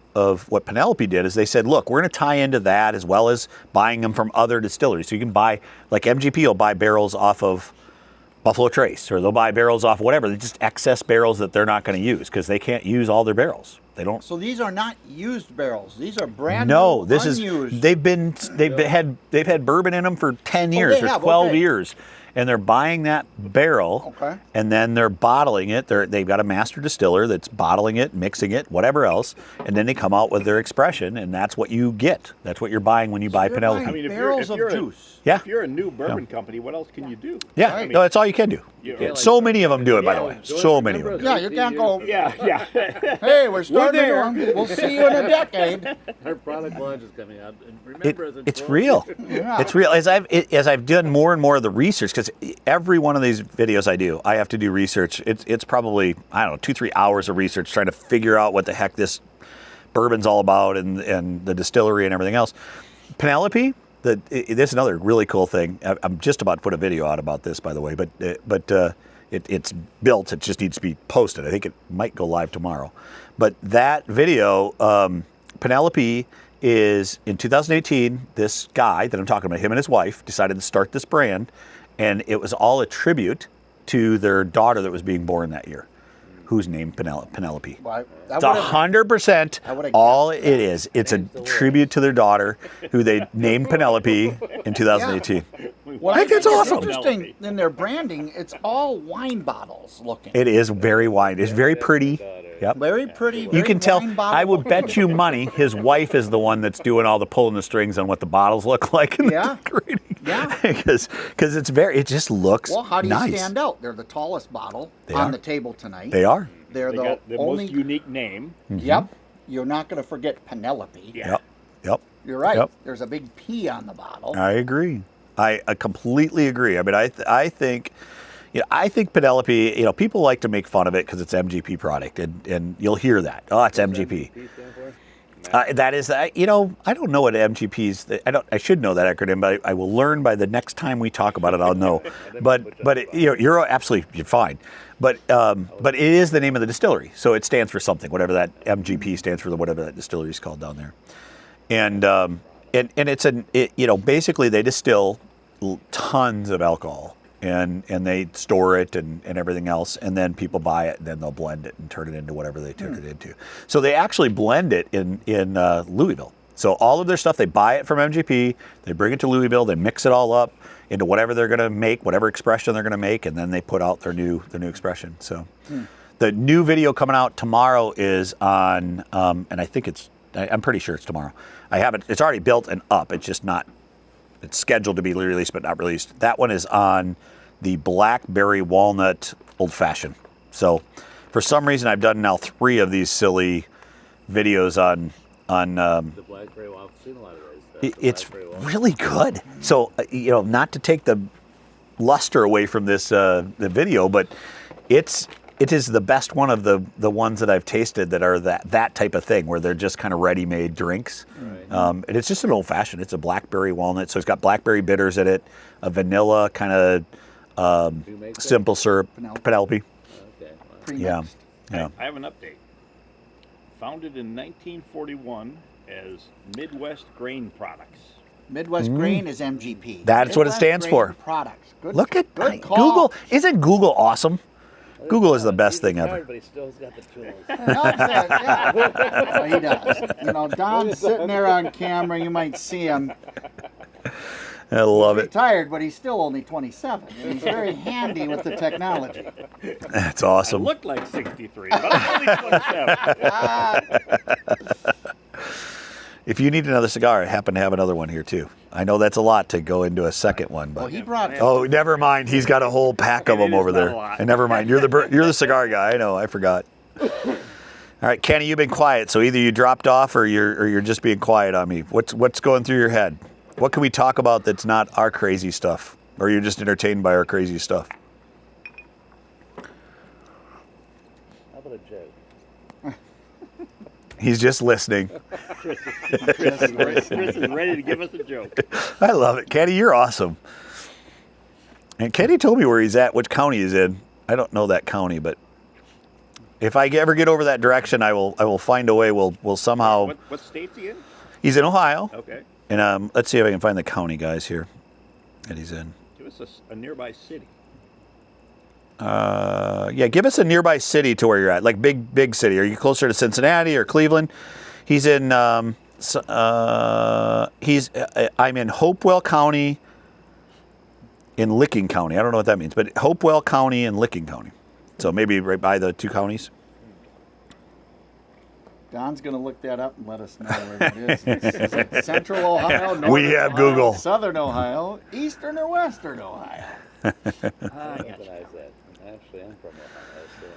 what Penelope did is they said, look, we're going to tie into that as well as buying them from other distilleries. So you can buy, like MGP will buy barrels off of Buffalo Trace, or they'll buy barrels off whatever. They're just excess barrels that they're not going to use because they can't use all their barrels. They don't.
So these are not used barrels. These are brand
No,
new,
this
unused.
is they've had bourbon in them for 10 years
they
or
have,
12
okay.
years. And they're buying that barrel,
Okay.
and then they're bottling it. They've got a master distiller that's bottling it, mixing it, whatever else, and then they come out with their expression, and that's what you get. That's what you're buying when you buy
they're
Penelope.
buying
I mean, if
barrels
you're
of
a-
juice.
Yeah.
If you're a new bourbon company, what else can you do?
Yeah,
Right.
no, that's all you can do.
Yeah.
So many of them do it, by the
Yeah,
way.
George,
So many of
remember
them.
Yeah, you can't go,
Yeah.
hey, we're starting
there.
one. We'll see you in a decade.
Our product launch is coming out. And remember, as a
It's
12
real.
Yeah.
It's real. As I've done more and more of the research, because every one of these videos I do, I have to do research. It's probably, I don't know, 2-3 hours of research trying to figure out what the heck this bourbon's all about and the distillery and everything else. Penelope, this is another really cool thing. I'm just about to put a video out about this, by the way, but it's built. It just needs to be posted. I think it might go live tomorrow. But that video, Penelope is in 2018. This guy that I'm talking about, him and his wife, decided to start this brand, and it was all a tribute to their daughter that was being born that year, who's named Penelope.
Well,
It's 100%
I would've
all it is. It's a tribute to their daughter, who they named Penelope in 2018.
Well,
I think that's awesome.
It's interesting in their branding. It's all wine bottles looking.
It is very wide. It's very pretty. Yep.
Very pretty.
You
very
can tell.
wine bottle
I would
looking.
bet you money his wife is the one that's doing all the pulling the strings on what the bottles look like in
Yeah.
the decorating.
Yeah.
Because it just looks
Well, how do you
nice.
stand out? They're the tallest bottle
They
on
are.
the table tonight.
They are.
They're
They
the
got the
only.
most unique name.
Yep. You're not going to forget Penelope.
Yeah.
Yep. Yep.
You're right.
Yep.
There's a big P on the bottle.
I agree. I completely agree. I mean, I think, I think Penelope. People like to make fun of it because it's MGP product, and you'll hear that. Oh, it's MGP.
P stand for?
That is, I don't know what MGP's. I should know that acronym, but I will learn by the next time we talk about it. I'll know. but you're absolutely you're fine. But it is the name of the distillery, so it stands for something. Whatever that MGP stands for, whatever that distillery is called down there. And it's basically they distill tons of alcohol. And they store it and everything else, and then people buy it, and then they'll blend it and turn it into whatever they turn it into. So they actually blend it in Louisville. So all of their stuff, they buy it from MGP, they bring it to Louisville, they mix it all up into whatever they're going to make, whatever expression they're going to make, and then they put out their new expression. So the new video coming out tomorrow is on, and I think I'm pretty sure it's tomorrow. I have it. It's already built and up. It's just not it's scheduled to be released but not released. That one is on the blackberry walnut old fashioned. So for some reason I've done now 3 of these silly videos on
The blackberry, well, I've seen a lot of those.
it's really good. So not to take the luster away from this the video, but it is the best one of the ones that I've tasted that are that type of thing where they're just kind of ready-made drinks.
Right.
And it's just an old-fashioned. It's a blackberry walnut, so it's got blackberry bitters in it, a vanilla kind of
Do you make that?
simple syrup, Penelope.
Okay. Wow.
Pre-mixed.
Yeah.
I have an update. Founded in 1941 as Midwest Grain Products.
Midwest Grain is MGP.
That's what it
Midwest
stands
Grain
for.
Products. Good.
Look at
good call.
Google. Isn't Google awesome? Google is the best thing ever.
But he still's got the tools.
Yeah. Well, he does. Don's sitting there on camera. You might see him.
I love
He's
it.
retired, but he's still only 27. And he's very handy with the technology.
That's
I
awesome.
look like 63, but I'm only 27.
If you need another cigar, I happen to have another one here too. I know that's a lot to go into a second one,
Well,
but
he brought.
oh, never mind. He's got a whole pack of
It
them
is
over
not
there.
a lot.
And never mind. You're the cigar guy. I know. I forgot. All right, Kenny, you've been quiet. So either you dropped off or you're just being quiet on me. What's going through your head? What can we talk about that's not our crazy stuff, or you're just entertained by our crazy stuff?
How about a joke?
He's just listening.
Chris is ready to give us a joke.
I love it. Kenny, you're awesome. And Kenny told me where he's at, which county he's in. I don't know that county, but if I ever get over that direction, I will find a way. We'll somehow.
What state's he in?
He's in Ohio,
Okay.
and let's see if I can find the county guys here that he's in.
Give us a nearby city.
Yeah, give us a nearby city to where you're at, like big city. Are you closer to Cincinnati or Cleveland? He's in. I'm in Hopewell County. In Licking County. I don't know what that means, but Hopewell County and Licking County. So maybe right by the 2 counties.
Don's going to look that up and let us know where it is. Is it Central Ohio, Northern
We have
Ohio,
Google.
Southern Ohio, Eastern or Western Ohio?
I recognize that. Actually, I'm from Ohio, so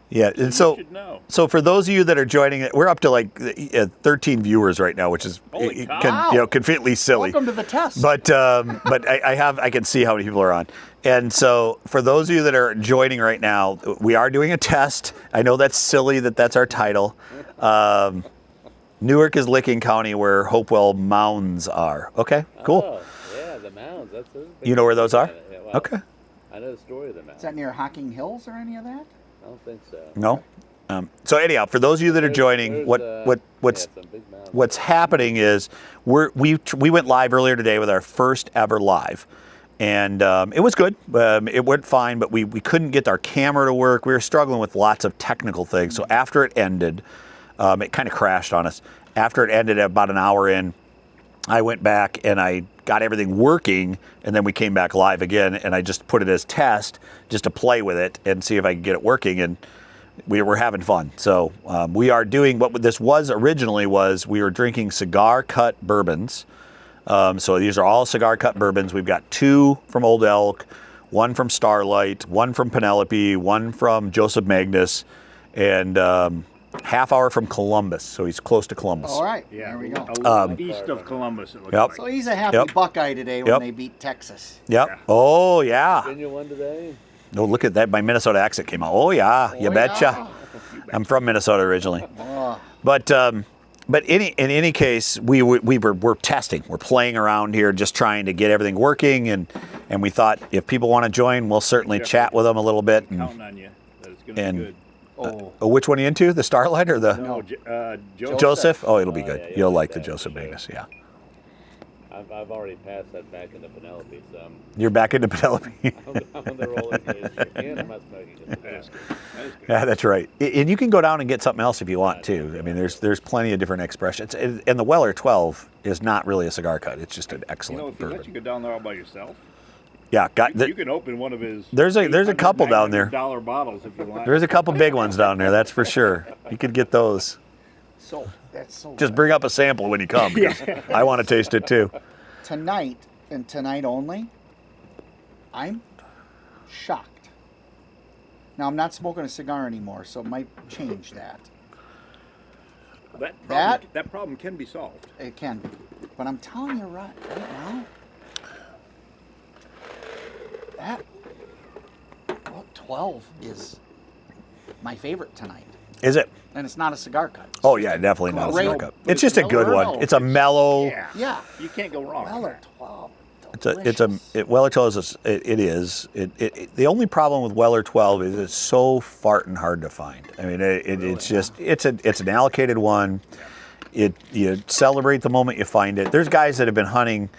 Yeah, and
You
so
should know.
so for those of you that are joining it, we're up to like 13 viewers right now, which is
Holy cow.
completely silly.
Welcome to the test.
But I can see how many people are on. And so for those of you that are joining right now, we are doing a test. I know that's silly that's our title. Newark is Licking County where Hopewell Mounds are. Okay, cool.
Oh, yeah, the mounds. That's a big
You know where those are?
Yeah, well,
Okay.
I know the story of the mounds.
Is that near Hocking Hills or any of that?
I don't think so.
No. So anyhow, for those of you that are joining, what's
some big mounds.
what's happening is we went live earlier today with our first ever live, and it was good. It went fine, but we couldn't get our camera to work. We were struggling with lots of technical things. So after it ended, it kind of crashed on us. After it ended, about an hour in, I went back and I got everything working, and then we came back live again, and I just put it as test just to play with it and see if I could get it working, and we were having fun. So we are doing what this was originally was we were drinking cigar cut bourbons. So these are all cigar cut bourbons. We've got 2 from Old Elk, 1 from Starlight, 1 from Penelope, 1 from Joseph Magnus, and half hour from Columbus. So he's close to Columbus.
All right.
Yeah,
There we go.
a little east of Columbus, it looks
Yep.
like.
So he's a happy
Yep.
Buckeye today when
Yep.
they beat Texas.
Yep.
Yeah.
Oh yeah.
Virginia won today.
Oh, look at that. My Minnesota accent came out. Oh yeah. You
Oh,
betcha.
yeah.
I'm from Minnesota originally.
Oh,
But in any case, we're testing. We're playing around here, just trying to get everything working, and we thought if people want to join, we'll certainly
Yeah.
chat with them a little bit. And,
Counting on you that it's going to
and-
be good.
which one are you into? The Starlight or the
No, Joseph.
Joseph? Oh, it'll be
Oh,
good.
yeah,
You'll
you'll
like
like
the
that,
Joseph
for sure.
Magnus. Yeah,
I've already passed that back into Penelope, so
you're back into Penelope.
I'm on the rolling case. And I'm not smoking.
That is good. That is good.
Yeah, that's right. And you can go down and get something else if you want too. I mean, there's plenty of different expressions. And the Weller 12 is not really a cigar cut. It's just an
You
excellent
know, if he lets you
bourbon.
go down there all by yourself,
Yeah,
you can open one of his.
There's a couple down there.
$800 bottles if you want.
There's a couple big ones down there. That's for sure. You could get those.
so that's so
Just
good.
bring up a sample when you come, because I want to taste it too.
tonight and tonight only, I'm shocked. Now, I'm not smoking a cigar anymore, so it might change that.
That problem can be solved.
It can be. But I'm telling you right now, that 12 is my favorite tonight.
Is it?
And it's not a cigar cut.
Oh yeah, definitely not a
Great.
cigar cup. It's just a good one. It's a mellow.
Yeah.
You can't go wrong.
Weller 12.
Weller 12 is the only problem with Weller 12 is it's so farting hard to find. I mean, it's an allocated one. You celebrate the moment you find it. There's guys that have been hunting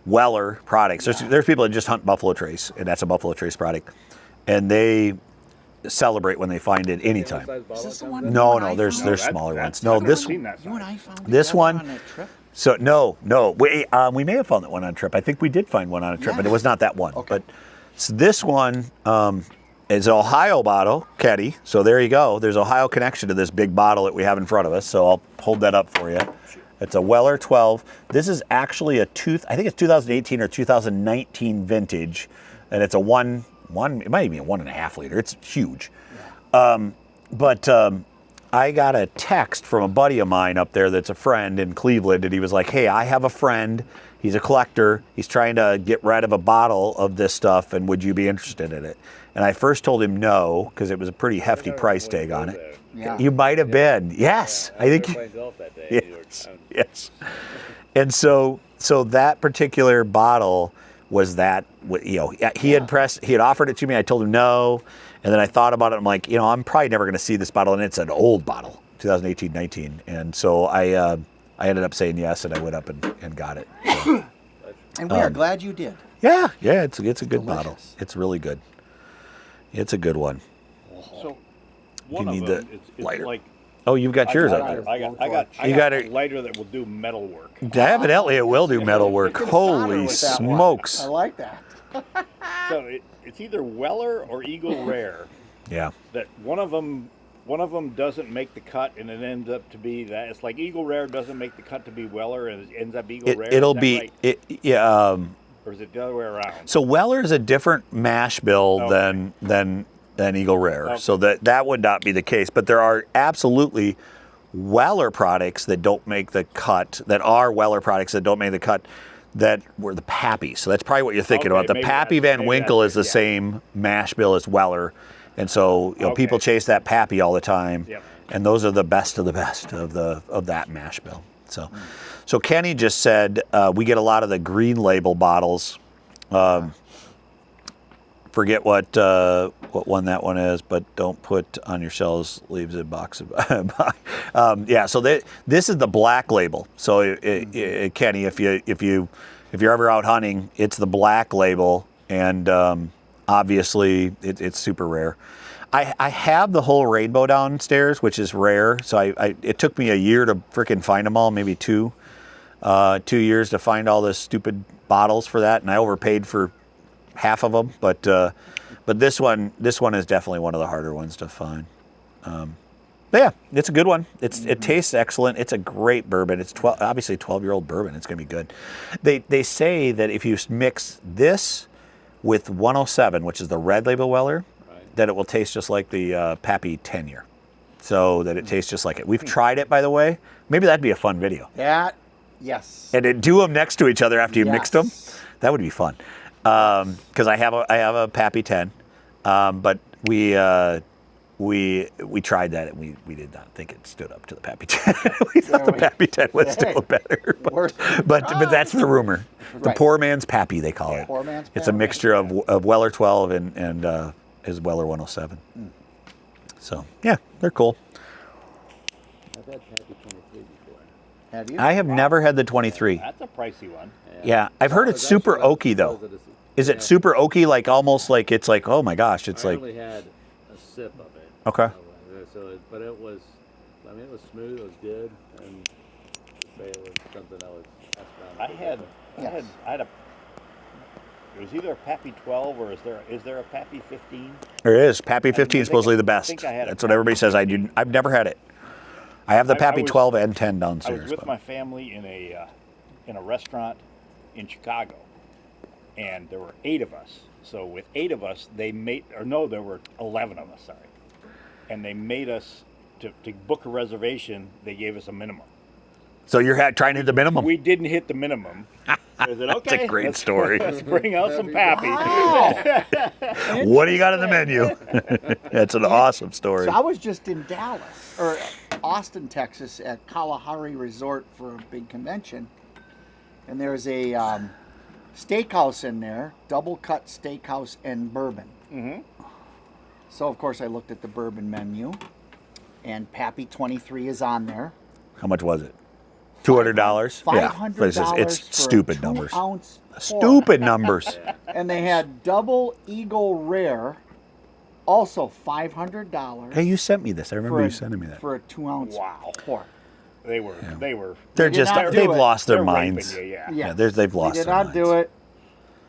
Weller products. There's people that just hunt Buffalo Trace, and that's a Buffalo Trace product, and they celebrate when they find it anytime.
Is this the one?
No, there's smaller ones. No, this
You and I found
this
together
one-
on a trip?
So no, we may have found that one on a trip. I think we did find one on a trip, but it was not that one.
Okay.
But so this one is an Ohio bottle, Ketty. So there you go. There's Ohio connection to this big bottle that we have in front of us. So I'll hold that up for you. It's a Weller 12. This is actually I think it's 2018 or 2019 vintage, and it's a one. It might even be a 1.5 liter. It's huge. But I got a text from a buddy of mine up there that's a friend in Cleveland, and he was like, hey, I have a friend. He's a collector. He's trying to get rid of a bottle of this stuff, and would you be interested in it? And I first told him no, because it was a pretty hefty price tag on it.
Yeah.
You might have been. Yes. I think.
playing golf that day.
Yes. And so that particular bottle was that, he had offered it to me. I told him no. And then I thought about it. I'm like, I'm probably never going to see this bottle. And it's an old bottle, 2018-19. And so I ended up saying yes, and I went up and got it. So,
And we are glad you did.
yeah, it's a good
delicious.
bottle. It's really good. It's a good one.
So one
need
of
the
them, it's
lighter.
like
Oh, you've got yours
got
up
it.
there.
I
You
got
got
a
it.
lighter that will do metal work.
Evidently, it will do metal work.
You can solder
Holy
with that one.
smokes.
I like that.
So it's either Weller or Eagle Rare.
Yeah.
That one of them doesn't make the cut, and it ends up to be that. It's like Eagle Rare doesn't make the cut to be Weller, and it ends up Eagle Rare.
It'll
Is that
be
right? Or is it the other way around?
So Weller is a different mash bill
Okay.
than Eagle Rare.
Okay.
So that would not be the case. But there are absolutely Weller products that don't make the cut, that are Weller products that don't make the cut, that were the Pappy. So that's probably what you're thinking
Okay,
about. The
maybe
Pappy
that's-
Van
maybe
Winkle
that's
is the
it, yeah.
same mash bill as Weller. And so people
Okay.
chase that Pappy all the time.
Yep.
And those are the best of the best of that mash bill. So Kenny just said we get a lot of the green label bottles. Forget what one that one is, but don't put on your shelves. Leaves a box of. So this is the black label. So Kenny, if you're ever out hunting, it's the black label, and obviously it's super rare. I have the whole rainbow downstairs, which is rare. So it took me a year to freaking find them all, maybe 2 years to find all the stupid bottles for that, and I overpaid for half of them. But this one is definitely one of the harder ones to find. But yeah, it's a good one. It tastes excellent. It's a great bourbon. It's obviously a 12-year-old bourbon. It's gonna be good. They say that if you mix this with 107, which is the red label Weller, that it will taste just like the Pappy 10-year. So that it tastes just like it. We've tried it, by the way. Maybe that'd be a fun video.
Yes.
And then do them next to each other after you mixed them.
Yes.
That would be fun. Because I have a Pappy 10, but we tried that and we did not think it stood up to the Pappy 10. We thought the Pappy 10 was still better. But that's the rumor. The
Right.
poor man's Pappy, they call it.
Poor man's
It's a
Pappy.
mixture of Weller 12 and his Weller 107. So yeah, they're cool.
I've had Pappy 23 before.
Have you?
I have never had the 23.
That's a pricey one.
Yeah, I've heard it's super oaky though. Is it super oaky? Like almost like it's like, oh my gosh, it's
I
like,
only had a sip of it.
Okay.
But it was smooth. It was good, and to say it was something I was.
I had a. It was either a Pappy 12 or is there a Pappy 15?
there is. Pappy 15 is supposedly the best.
think I had a
That's what everybody says. I've never had it. I have the
I
Pappy
was-
12 and 10
I
downstairs.
was with
but-
my family in a restaurant, in Chicago, and there were 8 of us. So with 8 of us, there were 11 of us. Sorry, and they made us to book a reservation. They gave us a minimum.
So you're trying to hit the minimum.
We didn't hit the minimum. So I said, okay,
That's a great story.
Let's bring out some pappy.
Wow.
What do you got on the menu? That's an awesome story.
So I was just in Dallas, or Austin, Texas, at Kalahari Resort for a big convention. And there's a steakhouse in there, double cut steakhouse and bourbon.
Mm-hmm.
So, of course, I looked at the bourbon menu, and Pappy 23 is on there.
How much was it? $200?
$500
but it's
for
stupid
a
numbers.
2-ounce pour.
Stupid numbers.
And they had double Eagle Rare, also $500.
Hey, you sent me this. I remember
for
you
a-
sending me that.
For a 2-ounce
Wow.
pour.
They were.
They're
did
just
not do
they've
it.
lost their
They're raping
minds.
you, yeah.
Yeah, they've lost
They did
their
not
minds.
do it.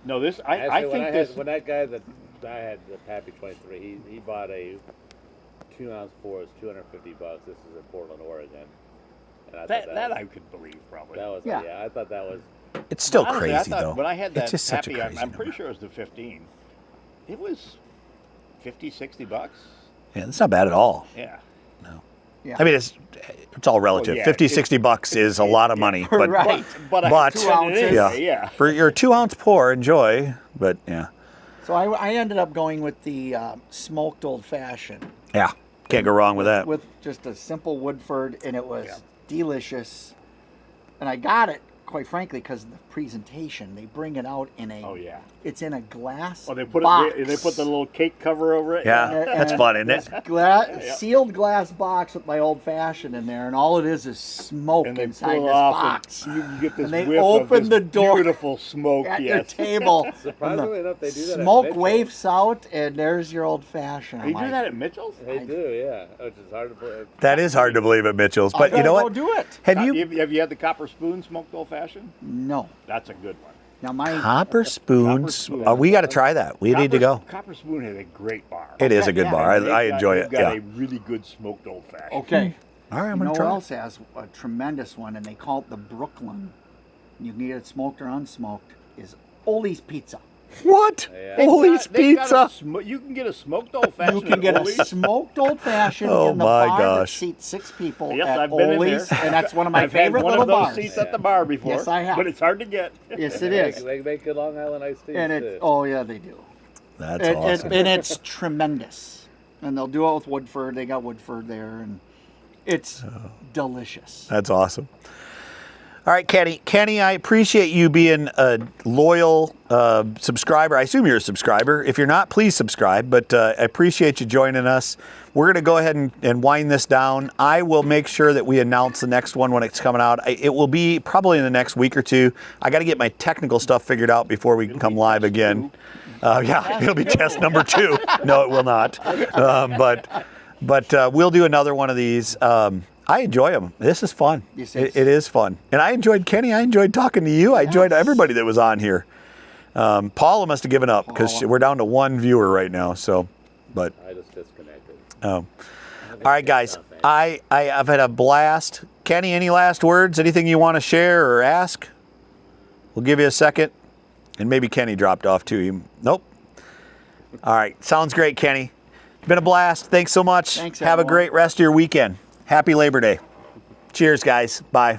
No, this I
Actually,
think
when that guy that I had, the Pappy 23, he bought a 2-ounce pour. It's $250. This is in Portland, Oregon. And I thought
that I could believe probably.
that was
Yeah.
I thought that was
It's still
Honestly,
crazy
I thought
though.
When I had that
it's just such
Pappy,
a crazy
I'm pretty
number.
sure it was the 15. It was $50-$60.
Yeah, that's not bad at all.
Yeah.
Yeah.
I mean, it's all relative.
yeah,
50, 60 bucks is a lot of money, but
Right.
But I
But-
had 2 ounces.
Yeah.
Yeah.
for your 2-ounce pour, enjoy. But yeah,
So I ended up going with the smoked old fashioned
yeah, can't go wrong with that.
with just a simple Woodford, and it was
Yeah.
delicious. And I got it, quite frankly, because of the presentation. They bring it out in a.
Oh yeah.
It's in a glass.
Oh, they put
box.
they put the little cake cover over it.
Yeah,
And-
that's
and
fun, isn't
this
it?
sealed glass box with my old fashioned in there, and all it is smoke
And they
inside
pull
this
off,
box.
and you get this
And they
whiff
open
of
the
this
door
beautiful smoke.
at your
Yes.
table.
surprisingly enough they do that.
Smoke
at Mitchell's.
wafts out, and there's your old fashioned.
They do that at Mitchell's.
They do, yeah. Which is hard to believe.
That is hard to believe at Mitchell's, but you know
Go
what?
do it.
Have you
Have you had the copper spoon smoked old fashioned?
No.
That's a good one.
Now my
copper spoons?
spoon.
We got to try that. We need to go.
Copper Spoon has a great bar.
It is a good
yeah.
bar. I
They've
enjoy
they've
it.
got
Yeah.
a really good smoked old fashioned.
okay.
All right, I'm
You know
gonna
what
try.
else has a tremendous one, and they call it the Brooklyn. You can get it smoked or unsmoked. Is Oli's Pizza.
What?
Yeah.
Oli's Pizza.
You can get a smoked old fashioned.
You can get a smoked old fashioned
Oh
in the
my
bar
gosh.
that seats 6 people
Yes,
at
I've been in
Oli's,
there.
and that's one of my
I've
favorite
had one
little
of those
bars.
seats at the bar before.
Yes, I have.
But it's hard to get.
Yes, it
They
is.
make good Long Island iced teas
And
too.
it, oh yeah, they do.
That's
And,
awesome.
and it's tremendous. And they'll do it with Woodford. They got Woodford there, and it's delicious.
That's awesome. All right, Kenny. Kenny, I appreciate you being a loyal subscriber. I assume you're a subscriber. If you're not, please subscribe. But I appreciate you joining us. We're going to go ahead and wind this down. I will make sure that we announce the next one when it's coming out. It will be probably in the next week or two. I got to get my technical stuff figured out before we can come live again. Yeah, it'll be test number 2. No, it will not. But we'll do another one of these. I enjoy them. This is fun.
Yes,
It is fun. And I enjoyed Kenny. I enjoyed talking to you. I enjoyed everybody that was on here. Paula must have given up because
Paula.
we're down to 1 viewer right now. So, but
I just disconnected.
all right, guys. I've had a blast. Kenny, any last words? Anything you want to share or ask? We'll give you a second. And maybe Kenny dropped off too. Nope. All right. Sounds great, Kenny. It's been a blast. Thanks so much.
Thanks,
Have a
everyone.
great rest of your weekend. Happy Labor Day. Cheers, guys. Bye.